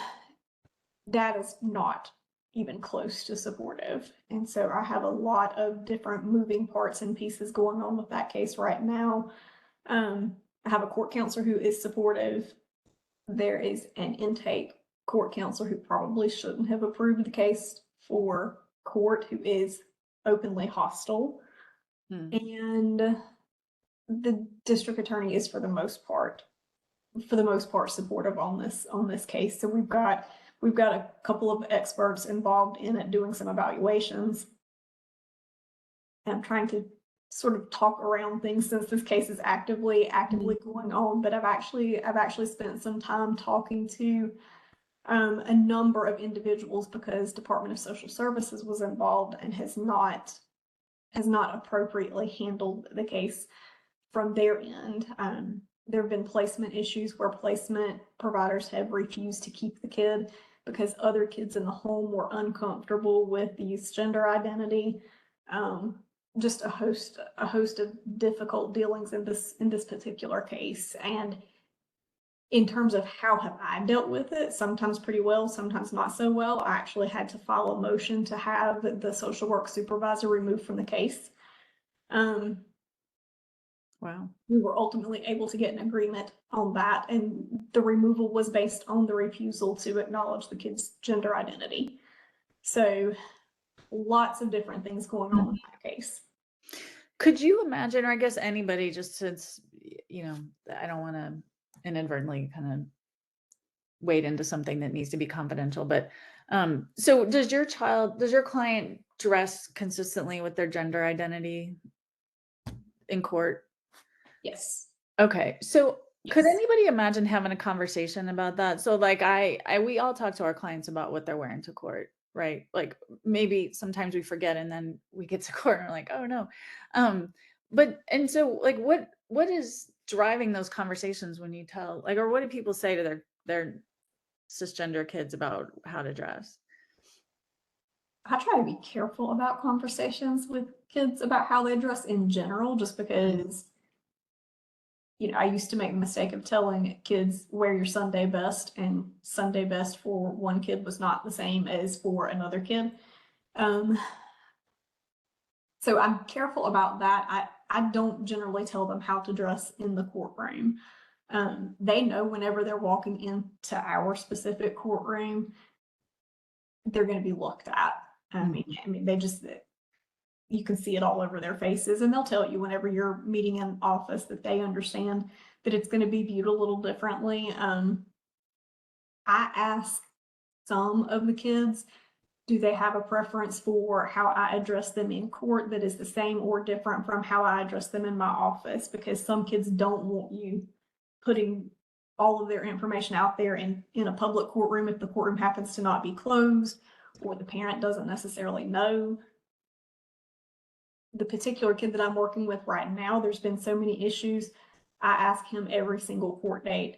dad is not even close to supportive. And so I have a lot of different moving parts and pieces going on with that case right now. I have a court counselor who is supportive. There is an intake court counselor who probably shouldn't have approved the case for court, who is openly hostile. And the district attorney is for the most part supportive on this case. So we've got a couple of experts involved in it doing some evaluations. And I'm trying to sort of talk around things since this case is actively going on, but I've actually spent some time talking to a number of individuals, because Department of Social Services was involved and has not appropriately handled the case from their end. There have been placement issues where placement providers have refused to keep the kid because other kids in the home were uncomfortable with the youth's gender identity. Just a host of difficult dealings in this particular case. And in terms of how have I dealt with it, sometimes pretty well, sometimes not so well. I actually had to file a motion to have the social work supervisor removed from the case. Wow. We were ultimately able to get an agreement on that, and the removal was based on the refusal to acknowledge the kid's gender identity. So lots of different things going on in that case. Could you imagine, or I guess anybody, just since, I don't want to inadvertently kind of wade into something that needs to be confidential, but so does your client dress consistently with their gender identity in court? Yes. Okay. So Yes. Could anybody imagine having a conversation about that? So like we all talk to our clients about what they're wearing to court, right? Like maybe sometimes we forget and then we get to court and we're like, oh no. And so like what is driving those conversations when you tell, like, or what do people say to their cisgender kids about how to dress? I try to be careful about conversations with kids about how they dress in general, just because, I used to make the mistake of telling kids wear your Sunday best, and Sunday best for one kid was not the same as for another kid. So I'm careful about that. I don't generally tell them how to dress in the courtroom. They know whenever they're walking into our specific courtroom, they're going to be looked at. I mean, they just, you can see it all over their faces, and they'll tell you whenever you're meeting in office that they understand that it's going to be viewed a little differently. I ask some of the kids, do they have a preference for how I address them in court that is the same or different from how I address them in my office? Because some kids don't want you putting all of their information out there in a public courtroom if the courtroom happens to not be closed or the parent doesn't necessarily know. The particular kid that I'm working with right now, there's been so many issues. I ask him every single court date,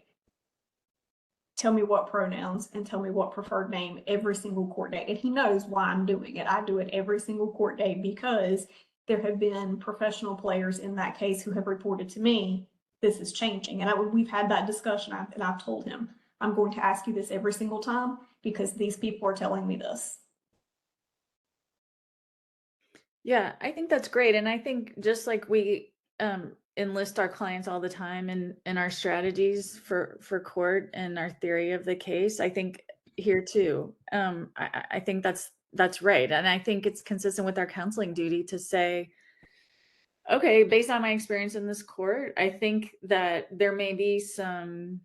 tell me what pronouns and tell me what preferred name every single court date. And he knows why I'm doing it. I do it every single court date because there have been professional players in that case who have reported to me, this is changing. And we've had that discussion, and I've told him, I'm going to ask you this every single time because these people are telling me this. Yeah, I think that's great. And I think just like we enlist our clients all the time in our strategies for court and our theory of the case, I think here too, I think that's right. And I think it's consistent with our counseling duty to say, okay, based on my experience in this court, I think that there may be some,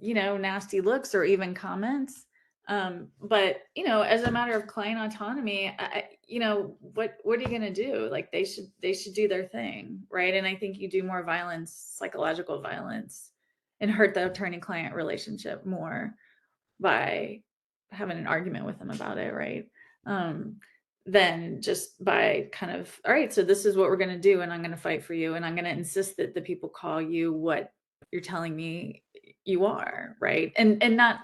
nasty looks or even comments. But as a matter of client autonomy, what are you going to do? Like they should do their thing, right? And I think you do more violence, psychological violence, and hurt the attorney-client relationship more by having an argument with them about it, right? Than just by kind of, all right, so this is what we're going to do, and I'm going to fight for you, and I'm going to insist that the people call you what you're telling me you are, right? And not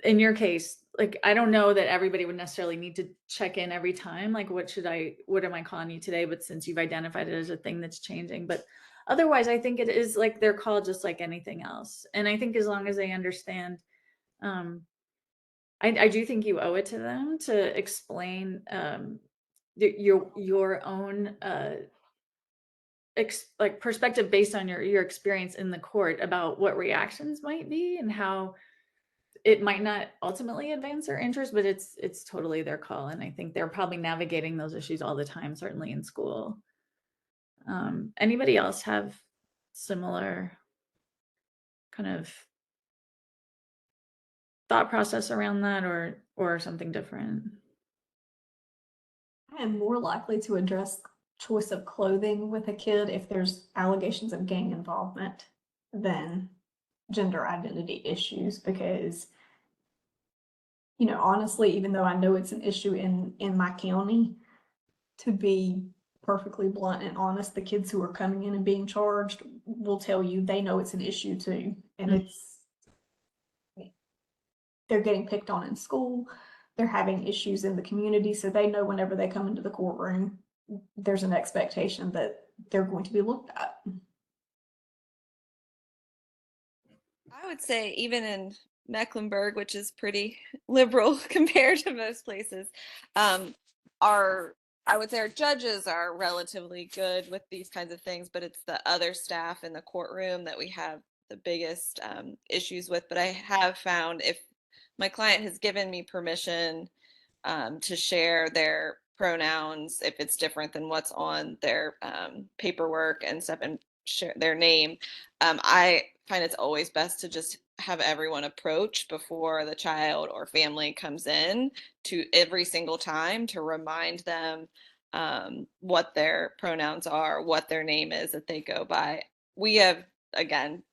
in your case, like I don't know that everybody would necessarily need to check in every time, like what am I calling you today? But since you've identified it as a thing that's changing, but otherwise I think it is like their call just like anything else. And I think as long as they understand, I do think you owe it to them to explain your own like perspective based on your experience in the court about what reactions might be and how it might not ultimately advance their interest, but it's totally their call. And I think they're probably navigating those issues all the time, certainly in school. Anybody else have similar kind of thought process around that or something different? I am more likely to address choice of clothing with a kid if there's allegations of gang involvement than gender identity issues because, honestly, even though I know it's an issue in my county, to be perfectly blunt and honest, the kids who are coming in and being charged will tell you they know it's an issue too. And they're getting picked on in school. They're having issues in the community. So they know whenever they come into the courtroom, there's an expectation that they're going to be looked at. I would say even in Mecklenburg, which is pretty liberal compared to most places, I would say our judges are relatively good with these kinds of things, but it's the other staff in the courtroom that we have the biggest issues with. But I have found if my client has given me permission to share their pronouns, if it's different than what's on their paperwork and stuff, and share their name, I find it's always best to just have everyone approach before the child or family comes in to every single time to remind them what their pronouns are, what their name is that they go by. We have, again,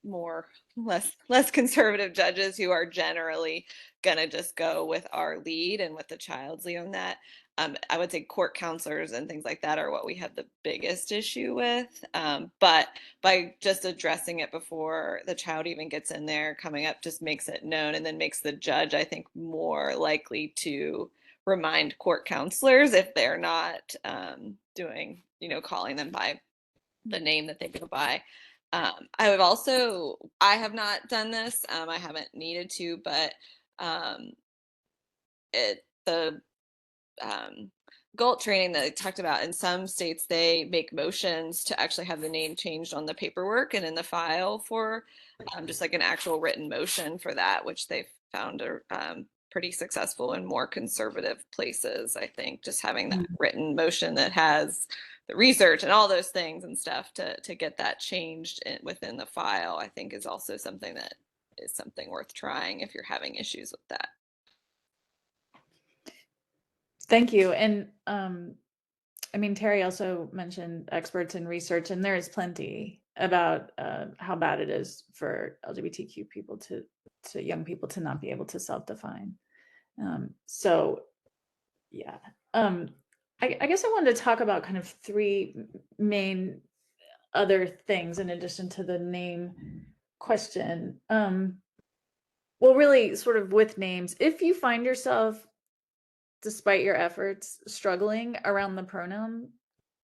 less conservative judges who are generally gonna just go with our lead and with the child's lead on that. I would say court counselors and things like that are what we have the biggest issue with. But by just addressing it before the child even gets in there, coming up just makes it known, and then makes the judge, I think, more likely to remind court counselors if they're not doing, calling them by the name that they go by. I have not done this. I haven't needed to, but the GALT training that I talked about, in some states they make motions to actually have the name changed on the paperwork and in the file for just like an actual written motion for that, which they found are pretty successful in more conservative places. I think just having that written motion that has the research and all those things and stuff to get that changed within the file, I think is also something that is something worth trying if you're having issues with that. Thank you. And I mean, Terry also mentioned experts in research, and there is plenty about how bad it is for LGBTQ people to young people to not be able to self-define. So yeah, I guess I wanted to talk about kind of three main other things in addition to the name question. Well, really sort of with names, if you find yourself, despite your efforts, struggling around the pronoun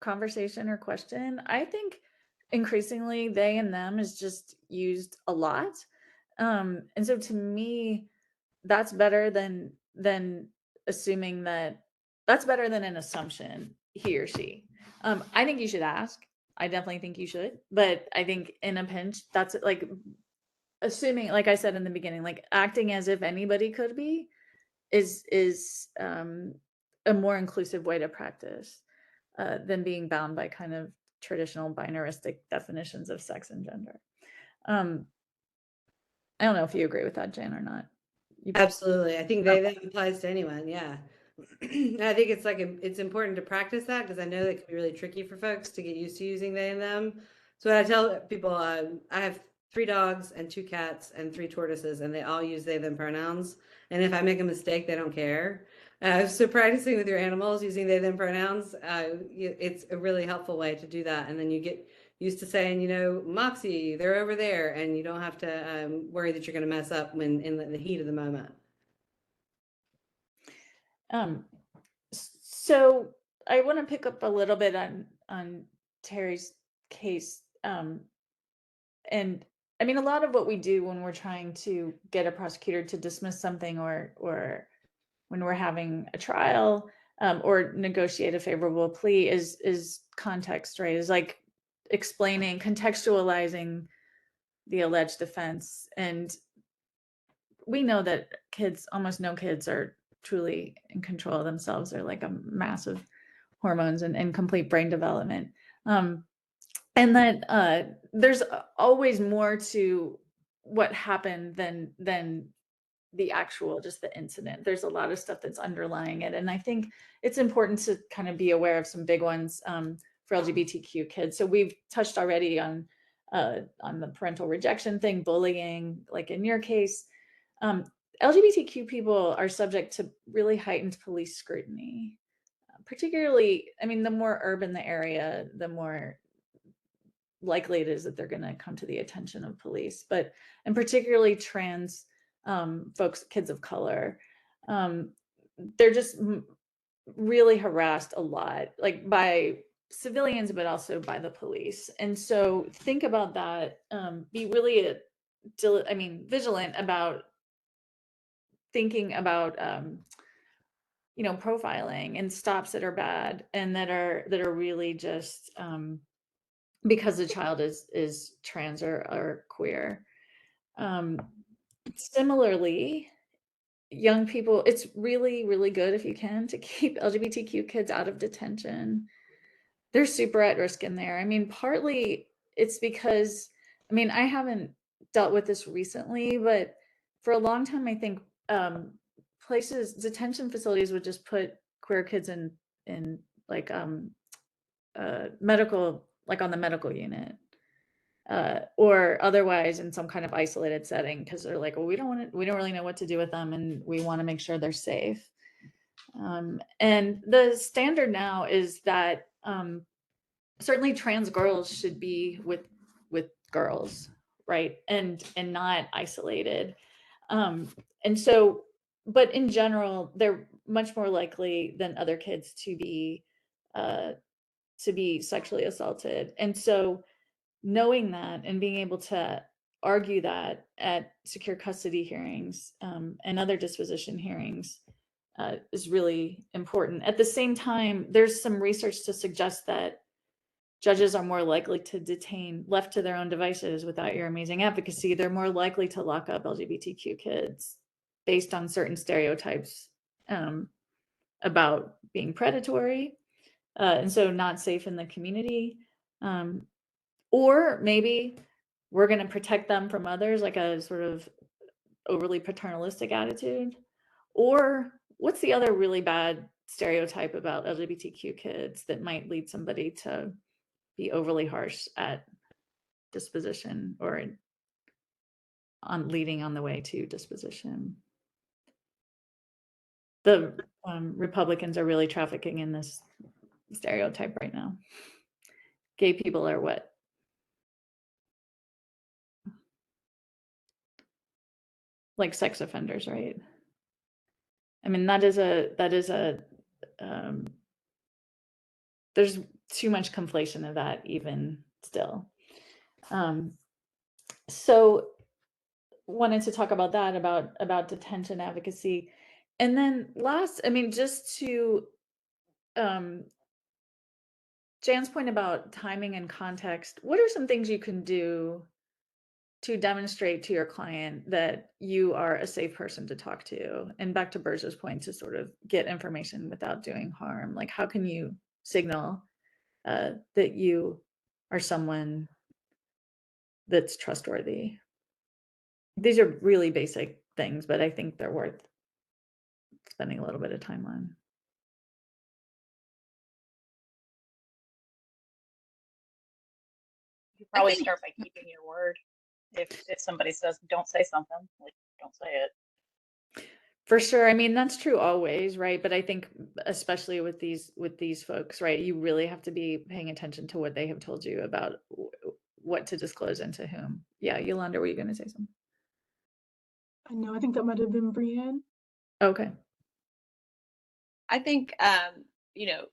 conversation or question, I think increasingly they and them is just used a lot. And so to me, that's better than assuming that's better than an assumption, he or she. I think you should ask. I definitely think you should, but I think in a pinch, that's like assuming, like I said in the beginning, like acting as if anybody could be is a more inclusive way to practice than being bound by kind of traditional binaristic definitions of sex and gender. I don't know if you agree with that, Jan, or not. Absolutely. I think that applies to anyone. Yeah. I think it's like it's important to practice that, because I know that can be really tricky for folks to get used to using they and them. So what I tell people, I have 3 dogs and 2 cats and 3 tortoises, and they all use they them pronouns. And if I make a mistake, they don't care. So practicing with your animals using they them pronouns, it's a really helpful way to do that. And then you get used to saying, you know, Moxie, they're over there, and you don't have to worry that you're going to mess up when in the heat of the moment. So I want to pick up a little bit on Terry's case. And I mean, a lot of what we do when we're trying to get a prosecutor to dismiss something, or when we're having a trial, or negotiate a favorable plea, is context, right? Is like explaining, contextualizing the alleged offense. And we know that kids, almost no kids, are truly in control of themselves. They're like a massive hormones and complete brain development. And that there's always more to what happened than the actual, just the incident. There's a lot of stuff that's underlying it. And I think it's important to kind of be aware of some big ones for LGBTQ kids. So we've touched already on the parental rejection thing, bullying, like in your case. LGBTQ people are subject to really heightened police scrutiny, particularly, I mean, the more urban the area, the more likely it is that they're going to come to the attention of police, and particularly trans folks, kids of color, they're just really harassed a lot, like by civilians, but also by the police. And so think about that. Be really, vigilant about thinking about, profiling and stops that are bad and that are really just because the child is trans or queer. Similarly, young people, it's really, really good if you can to keep LGBTQ kids out of detention. They're super at risk in there. I mean, partly it's because, I mean, I haven't dealt with this recently, but for a long time, I think detention facilities would just put queer kids in like medical, like on the medical unit, or otherwise in some kind of isolated setting, because they're like, well, we don't really know what to do with them, and we want to make sure they're safe. And the standard now is that certainly trans girls should be with girls, right, and not isolated. And so, but in general, they're much more likely than other kids to be sexually assaulted. And so knowing that and being able to argue that at secure custody hearings and other disposition hearings is really important. At the same time, there's some research to suggest that judges are more likely to detain, left to their own devices without your amazing advocacy. They're more likely to lock up LGBTQ kids based on certain stereotypes about being predatory, and so not safe in the community. Or maybe we're going to protect them from others, like a sort of overly paternalistic attitude. Or what's the other really bad stereotype about LGBTQ kids that might lead somebody to be overly harsh at disposition or on leading on the way to disposition? The Republicans are really trafficking in this stereotype right now. Gay people are what? Like sex offenders, right? I mean, that is a there's too much conflation of that even still. So wanted to talk about that, about detention advocacy. And then last, I mean, just to Jan's point about timing and context, what are some things you can do to demonstrate to your client that you are a safe person to talk to? And back to Burge's point, to sort of get information without doing harm. Like, how can you signal that you are someone that's trustworthy? These are really basic things, but I think they're worth spending a little bit of time on. You probably think- start by keeping your word. If somebody says don't say something, like don't say it. For sure. I mean, that's true always, right? But I think especially with these folks, right, you really have to be paying attention to what they have told you about what to disclose and to whom. Yeah, Yolanda, were you going to say something? I know, I think that might have been Brienne. Okay. I think, you know,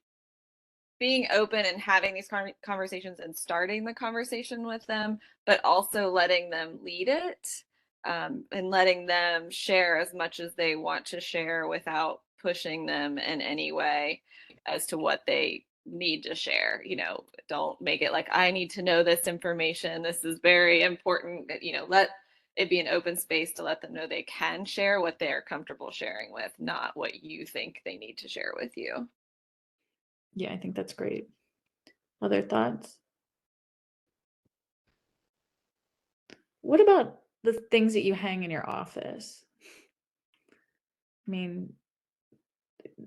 being open and having these conversations and starting the conversation with them, but also letting them lead it, and letting them share as much as they want to share without pushing them in any way as to what they need to share. You know, don't make it like, I need to know this information. This is very important. You know, let it be an open space to let them know they can share what they're comfortable sharing with, not what you think they need to share with you. Yeah, I think that's great. Other thoughts? What about the things that you hang in your office? I mean,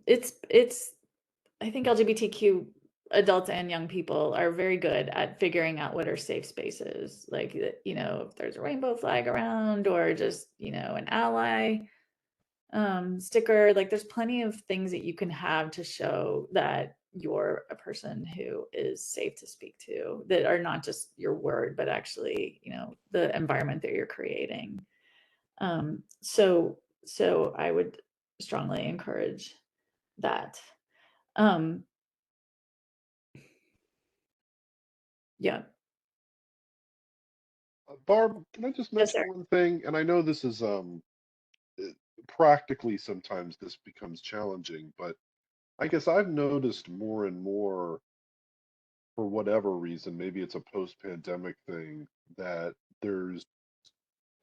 it's I think LGBTQ adults and young people are very good at figuring out what are safe spaces. Like, you know, if there's a rainbow flag around, or just, you know, an ally sticker, like there's plenty of things that you can have to show that you're a person who is safe to speak to, that are not just your word, but actually, you know, the environment that you're creating. So I would strongly encourage that. Yeah. Barb, can I just Yes, sir. mention one thing? And I know this is practically sometimes this becomes challenging, but I guess I've noticed more and more, for whatever reason, maybe it's a post-pandemic thing, that there's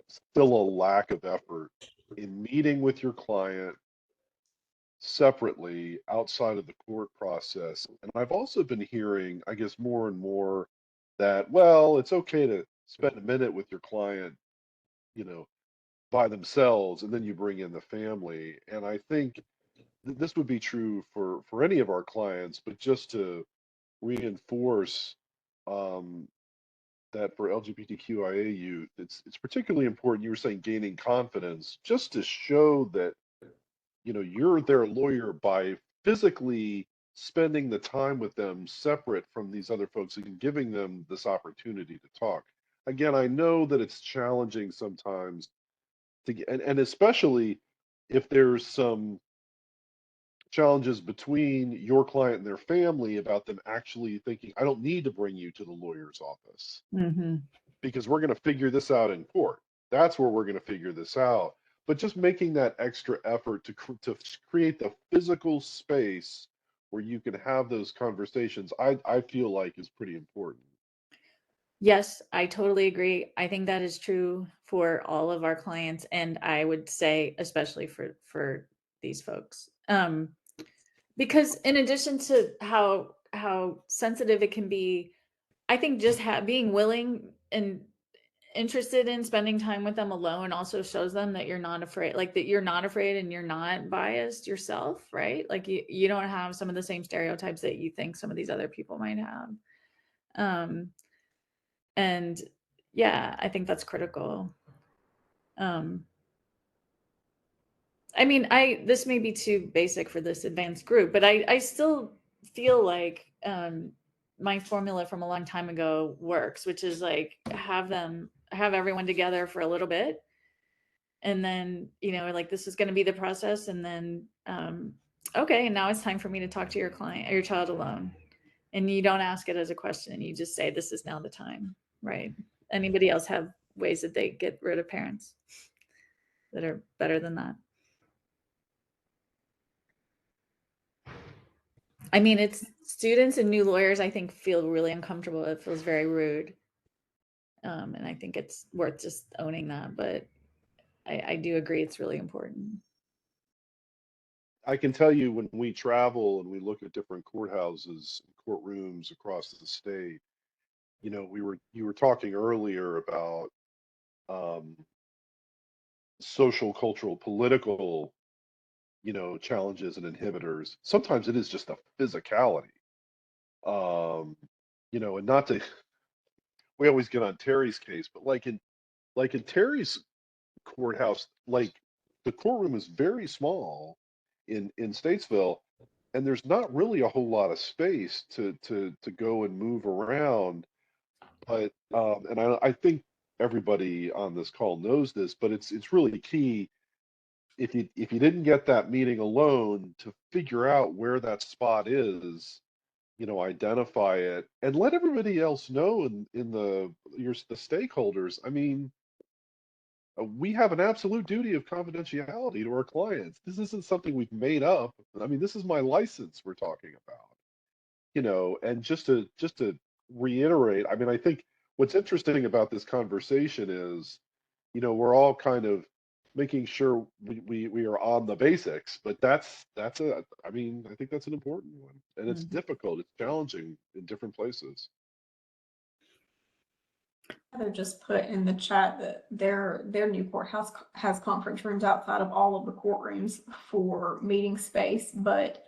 still a lack of effort in meeting with your client separately outside of the court process. And I've also been hearing, I guess, more and more that, well, it's okay to spend a minute with your client, you know, by themselves, and then you bring in the family. And I think this would be true for any of our clients, but just to reinforce um, that for LGBTQIA youth, it's particularly important. You were saying gaining confidence, just to show that, you know, you're their lawyer by physically spending the time with them separate from these other folks and giving them this opportunity to talk. Again, I know that it's challenging sometimes to get, and especially if there's some challenges between your client and their family about them actually thinking, I don't need to bring you to the lawyer's office Mm-hmm. because we're going to figure this out in court. That's where we're going to figure this out. but just making that extra effort to create the physical space where you can have those conversations, I feel like is pretty important. Yes, I totally agree. I think that is true for all of our clients, and I would say especially for these folks. Because in addition to how sensitive it can be, I think just being willing and interested in spending time with them alone also shows them that you're not afraid, like that you're not afraid and you're not biased yourself, right? Like you don't have some of the same stereotypes that you think some of these other people might have. And yeah, I think that's critical. I mean, this may be too basic for this advanced group, but I still feel like my formula from a long time ago works, which is like have everyone together for a little bit, and then like this is going to be the process, and then okay, and now it's time for me to talk to your client or your child alone, and you don't ask it as a question, you just say this is now the time, right? Anybody else have ways that they get rid of parents that are better than that? I mean, it's students and new lawyers, I think, feel really uncomfortable. It feels very rude. And I think it's worth just owning that. But I do agree it's really important. I can tell you when we travel and we look at different courthouses, courtrooms across the state, you were talking earlier about um, social, cultural, political, challenges and inhibitors. Sometimes it is just the physicality. Um, and not to, we always get on Terry's case, but like in Terry's courthouse, like the courtroom is very small in Statesville, and there's not really a whole lot of space to go and move around. But and I think everybody on this call knows this, but it's really key if you didn't get that meeting alone to figure out where that spot is, identify it and let everybody else know in the stakeholders. I mean, we have an absolute duty of confidentiality to our clients. This isn't something we've made up. I mean, this is my license we're talking about, and just to reiterate, I mean, I think what's interesting about this conversation is, we're all kind of making sure we are on the basics, but I mean, I think that's an important one, and it's difficult, it's challenging in different places. Heather just put in the chat that their new courthouse has conference rooms outside of all of the courtrooms for meeting space. But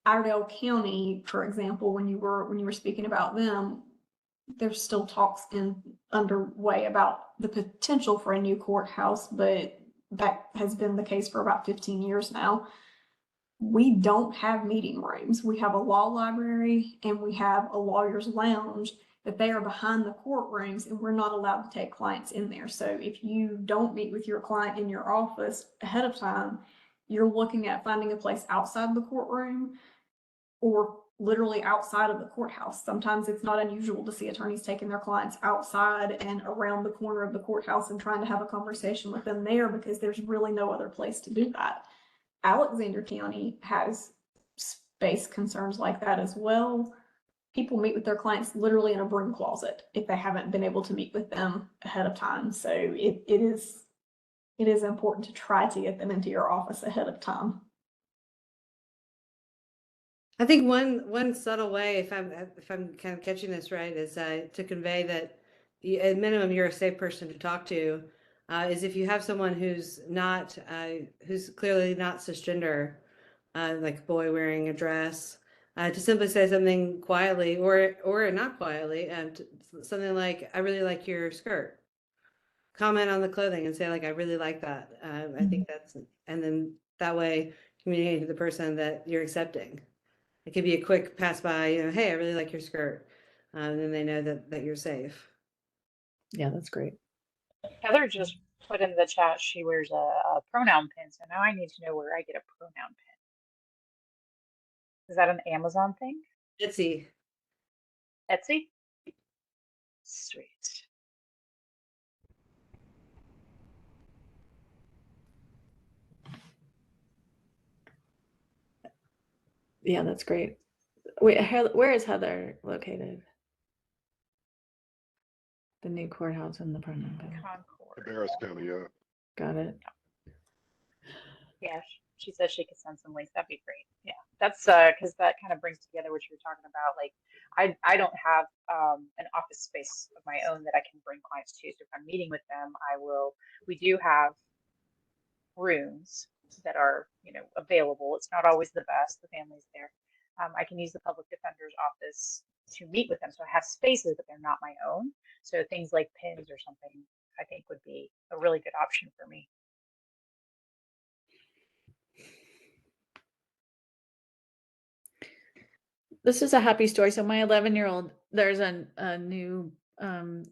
Iredell County, for example, when you were speaking about them, there's still talks underway about the potential for a new courthouse, but that has been the case for about 15 years now. We don't have meeting rooms. We have a law library and we have a lawyer's lounge, but they are behind the courtrooms and we're not allowed to take clients in there. So if you don't meet with your client in your office ahead of time, you're looking at finding a place outside the courtroom or literally outside of the courthouse. Sometimes it's not unusual to see attorneys taking their clients outside and around the corner of the courthouse and trying to have a conversation with them there because there's really no other place to do that. Alexander County has space concerns like that as well. People meet with their clients literally in a broom closet if they haven't been able to meet with them ahead of time. So it is important to try to get them into your office ahead of time. I think one subtle way, if I'm kind of catching this right, is to convey that at minimum you're a safe person to talk to, is if you have someone who's clearly not cisgender, like a boy wearing a dress, to simply say something quietly or not quietly, something like, "I really like your skirt." Comment on the clothing and say, like, "I really like that." I think and then that way communicating to the person that you're accepting. It could be a quick pass by, "Hey, I really like your skirt." And then they know that you're safe. Yeah, that's great. Heather just put in the chat she wears a pronoun pin, so now I need to know where I get a pronoun pin. Is that an Amazon thing? Etsy. Etsy? Sweet. Yeah, that's great. Wait, where is Heather located? The new courthouse in the Permanent Building. Concord. Cabarrus County, yeah. Got it. Yeah, she said she could send some links. That'd be great. Yeah, that's because that kind of brings together what you were talking about. Like, I don't have an office space of my own that I can bring clients to. So if I'm meeting with them, I will. We do have rooms that are, available. It's not always the best. The family's there. I can use the public defender's office to meet with them. So I have spaces, but they're not my own. So things like pins or something, I think would be a really good option for me. This is a happy story. So my 11-year-old, there's a new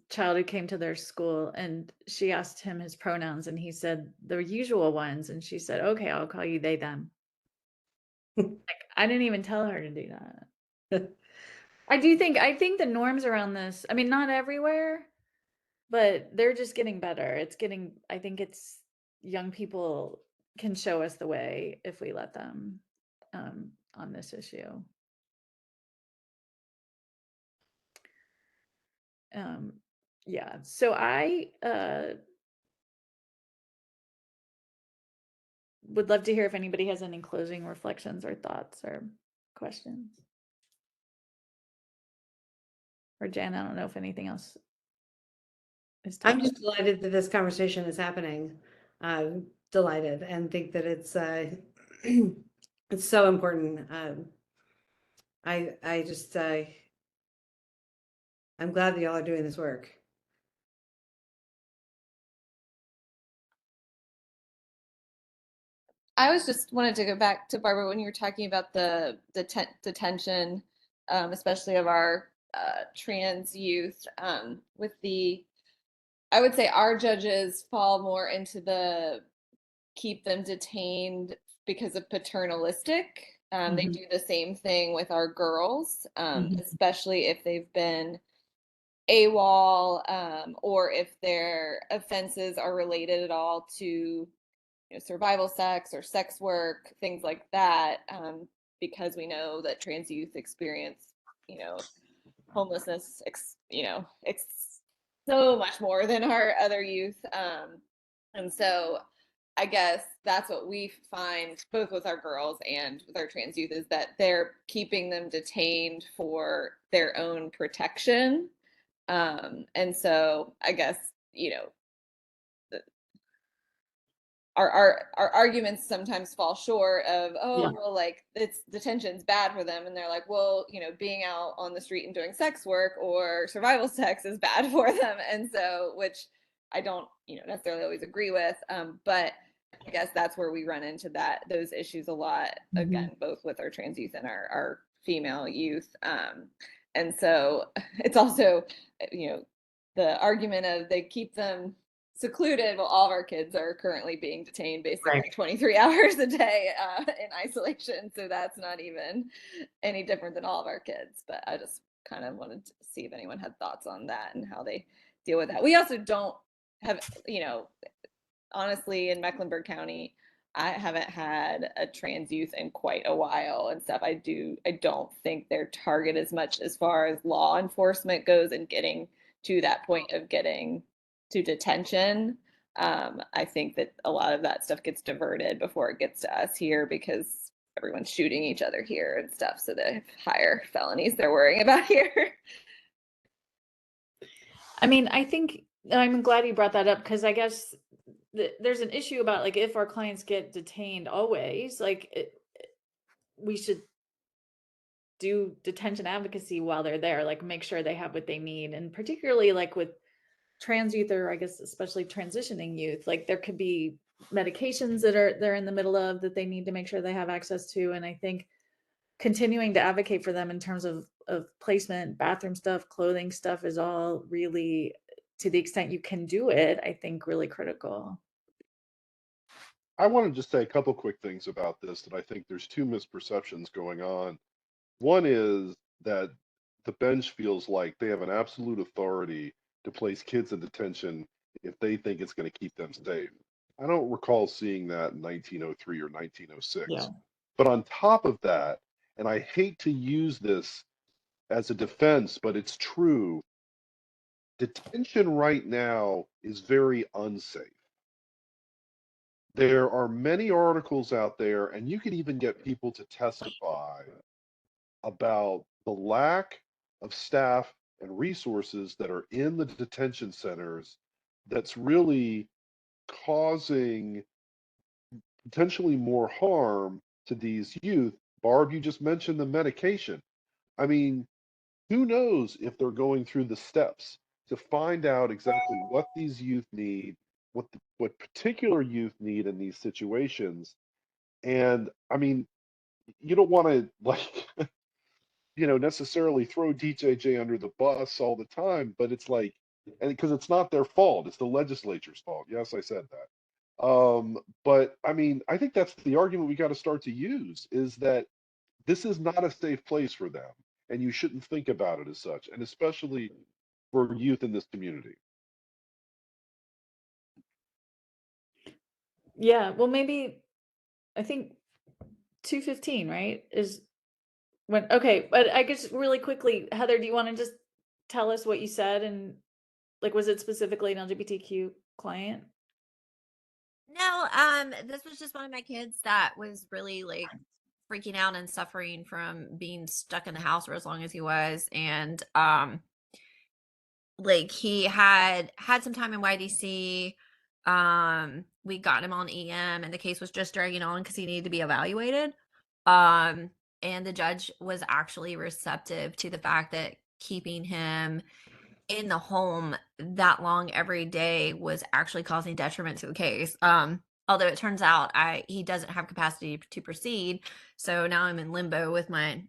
child who came to their school, and she asked him his pronouns, and he said the usual ones, and she said, okay, I'll call you they, them. Like, I didn't even tell her to do that. I think the norms around this, I mean, not everywhere, but they're just getting better. I think it's young people can show us the way if we let them on this issue. Yeah, so I would love to hear if anybody has any closing reflections or thoughts or questions. Or Jan, I don't know if anything else is I'm talking. just delighted that this conversation is happening. I'm delighted and think that it's it's so important. I just I'm glad that y'all are doing this work. I was just wanted to go back to Barbara when you were talking about the detention, especially of our trans youth. With the, I would say our judges fall more into the keep them detained because of paternalistic. They do the same thing with our girls, especially if they've been AWOL, or if their offenses are related at all to survival sex or sex work, things like that, because we know that trans youth experience, homelessness, so much more than our other youth. And so I guess that's what we find both with our girls and with our trans youth is that they're keeping them detained for their own protection. And so I guess, our arguments sometimes fall short of, well, like it's detention's bad for them, and they're like, well, being out on the street and doing sex work or survival sex is bad for them, and so which I don't necessarily always agree with, but I guess that's where we run into those issues a lot, again, both with our trans youth and our female youth, and so it's also the argument of they keep them secluded. Well, all of our kids are currently being detained basically 23 hours a day in isolation. So that's not even any different than all of our kids. But I just kind of wanted to see if anyone had thoughts on that and how they deal with that. We also don't have, honestly, in Mecklenburg County, I haven't had a trans youth in quite a while and stuff. I don't think they're targeted as much as far as law enforcement goes and getting to that point of getting to detention. I think that a lot of that stuff gets diverted before it gets to us here because everyone's shooting each other here and stuff. So they have higher felonies they're worrying about here. I mean, I think I'm glad you brought that up because I guess there's an issue about like if our clients get detained always, like we should do detention advocacy while they're there, like make sure they have what they need. And particularly like with trans youth, or I guess especially transitioning youth, like there could be medications that they're in the middle of that they need to make sure they have access to. And I think continuing to advocate for them in terms of placement, bathroom stuff, clothing stuff is all really, to the extent you can do it, I think really critical. I want to just say a couple quick things about this that I think there's two misperceptions going on. One is that the bench feels like they have an absolute authority to place kids in detention if they think it's going to keep them safe. I don't recall seeing that in 1903 or 1906. Yeah. But on top of that, and I hate to use this as a defense, but it's true. Detention right now is very unsafe. There are many articles out there, and you could even get people to testify about the lack of staff and resources that are in the detention centers that's really causing potentially more harm to these youth. Barb, you just mentioned the medication. I mean, who knows if they're going through the steps to find out exactly what these youth need, what particular youth need in these situations. And I mean, you don't want to like necessarily throw DJJ under the bus all the time, but it's like, and because it's not their fault, it's the legislature's fault. Yes, I said that. But I mean, I think that's the argument we got to start to use is that this is not a safe place for them, and you shouldn't think about it as such, and especially for youth in this community. Yeah, well, maybe I think 215, right? Is when okay, but I guess really quickly, Heather, do you want to just tell us what you said and like was it specifically an LGBTQ client? No, this was just one of my kids that was really like freaking out and suffering from being stuck in the house for as long as he was. And like he had some time in YDC. We got him on EM and the case was just dragging on because he needed to be evaluated. And the judge was actually receptive to the fact that keeping him in the home that long every day was actually causing detriment to the case. Although it turns out he doesn't have capacity to proceed. So now I'm in limbo with my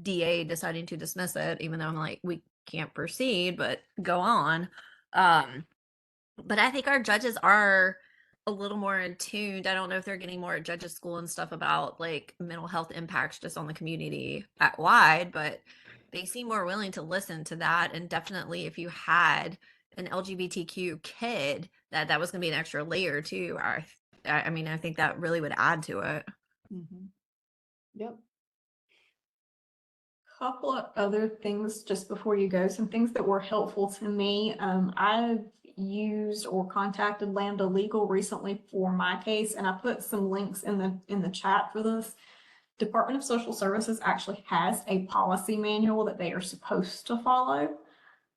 DA deciding to dismiss it, even though I'm like, we can't proceed, but go on. But I think our judges are a little more in tuned. I don't know if they're getting more at judges school and stuff about like mental health impacts just on the community at wide, but they seem more willing to listen to that. And definitely if you had an LGBTQ kid, that was going to be an extra layer too. I mean, I think that really would add to it. Mm-hmm. Yep. Couple of other things just before you go, some things that were helpful to me. I've used or contacted Lambda Legal recently for my case, and I put some links in the chat for this. Department of Social Services actually has a policy manual that they are supposed to follow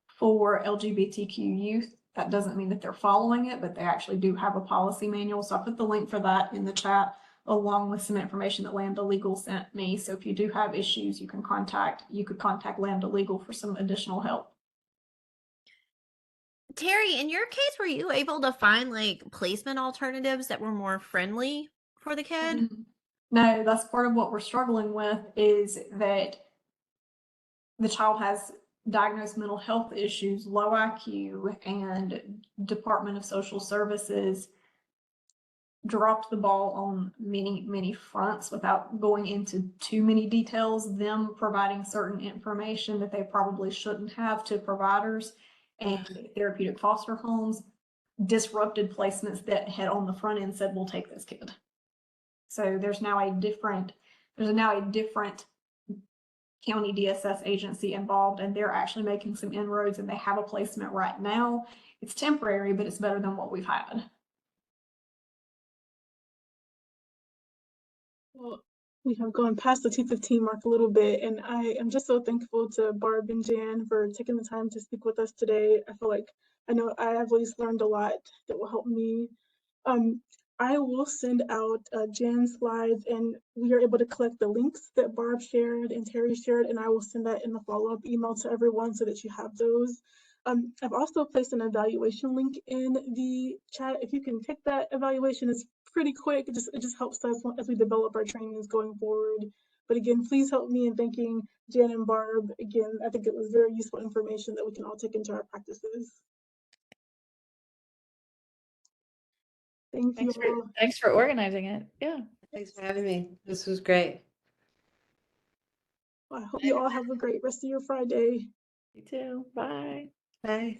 for LGBTQ youth. That doesn't mean that they're following it, but they actually do have a policy manual. So I put the link for that in the chat along with some information that Lambda Legal sent me. So if you do have issues, you could contact Lambda Legal for some additional help. Terry, in your case, were you able to find like placement alternatives that were more friendly for the kid? No, that's part of what we're struggling with is that the child has diagnosed mental health issues, low IQ, and Department of Social Services dropped the ball on many fronts without going into too many details, them providing certain information that they probably shouldn't have to providers, and therapeutic foster homes disrupted placements that had on the front end said, we'll take this kid. So there's now a different county DSS agency involved, and they're actually making some inroads, and they have a placement right now. It's temporary, but it's better than what we've had. Well, we have gone past the 2:15 mark a little bit, and I am just so thankful to Barb and Jan for taking the time to speak with us today. I feel like I know I have at least learned a lot that will help me. I will send out Jan's slides, and we are able to collect the links that Barb shared and Terry shared, and I will send that in the follow-up email to everyone so that you have those. I've also placed an evaluation link in the chat. If you can take that evaluation, it's pretty quick. It just helps us as we develop our trainings going forward. But again, please help me in thanking Jan and Barb. Again, I think it was very useful information that we can all take into our practices. Thank you all. Thanks for organizing it. Yeah. Thanks for having me. This was great. I hope you all have a great rest of your Friday. You too. Bye. Bye.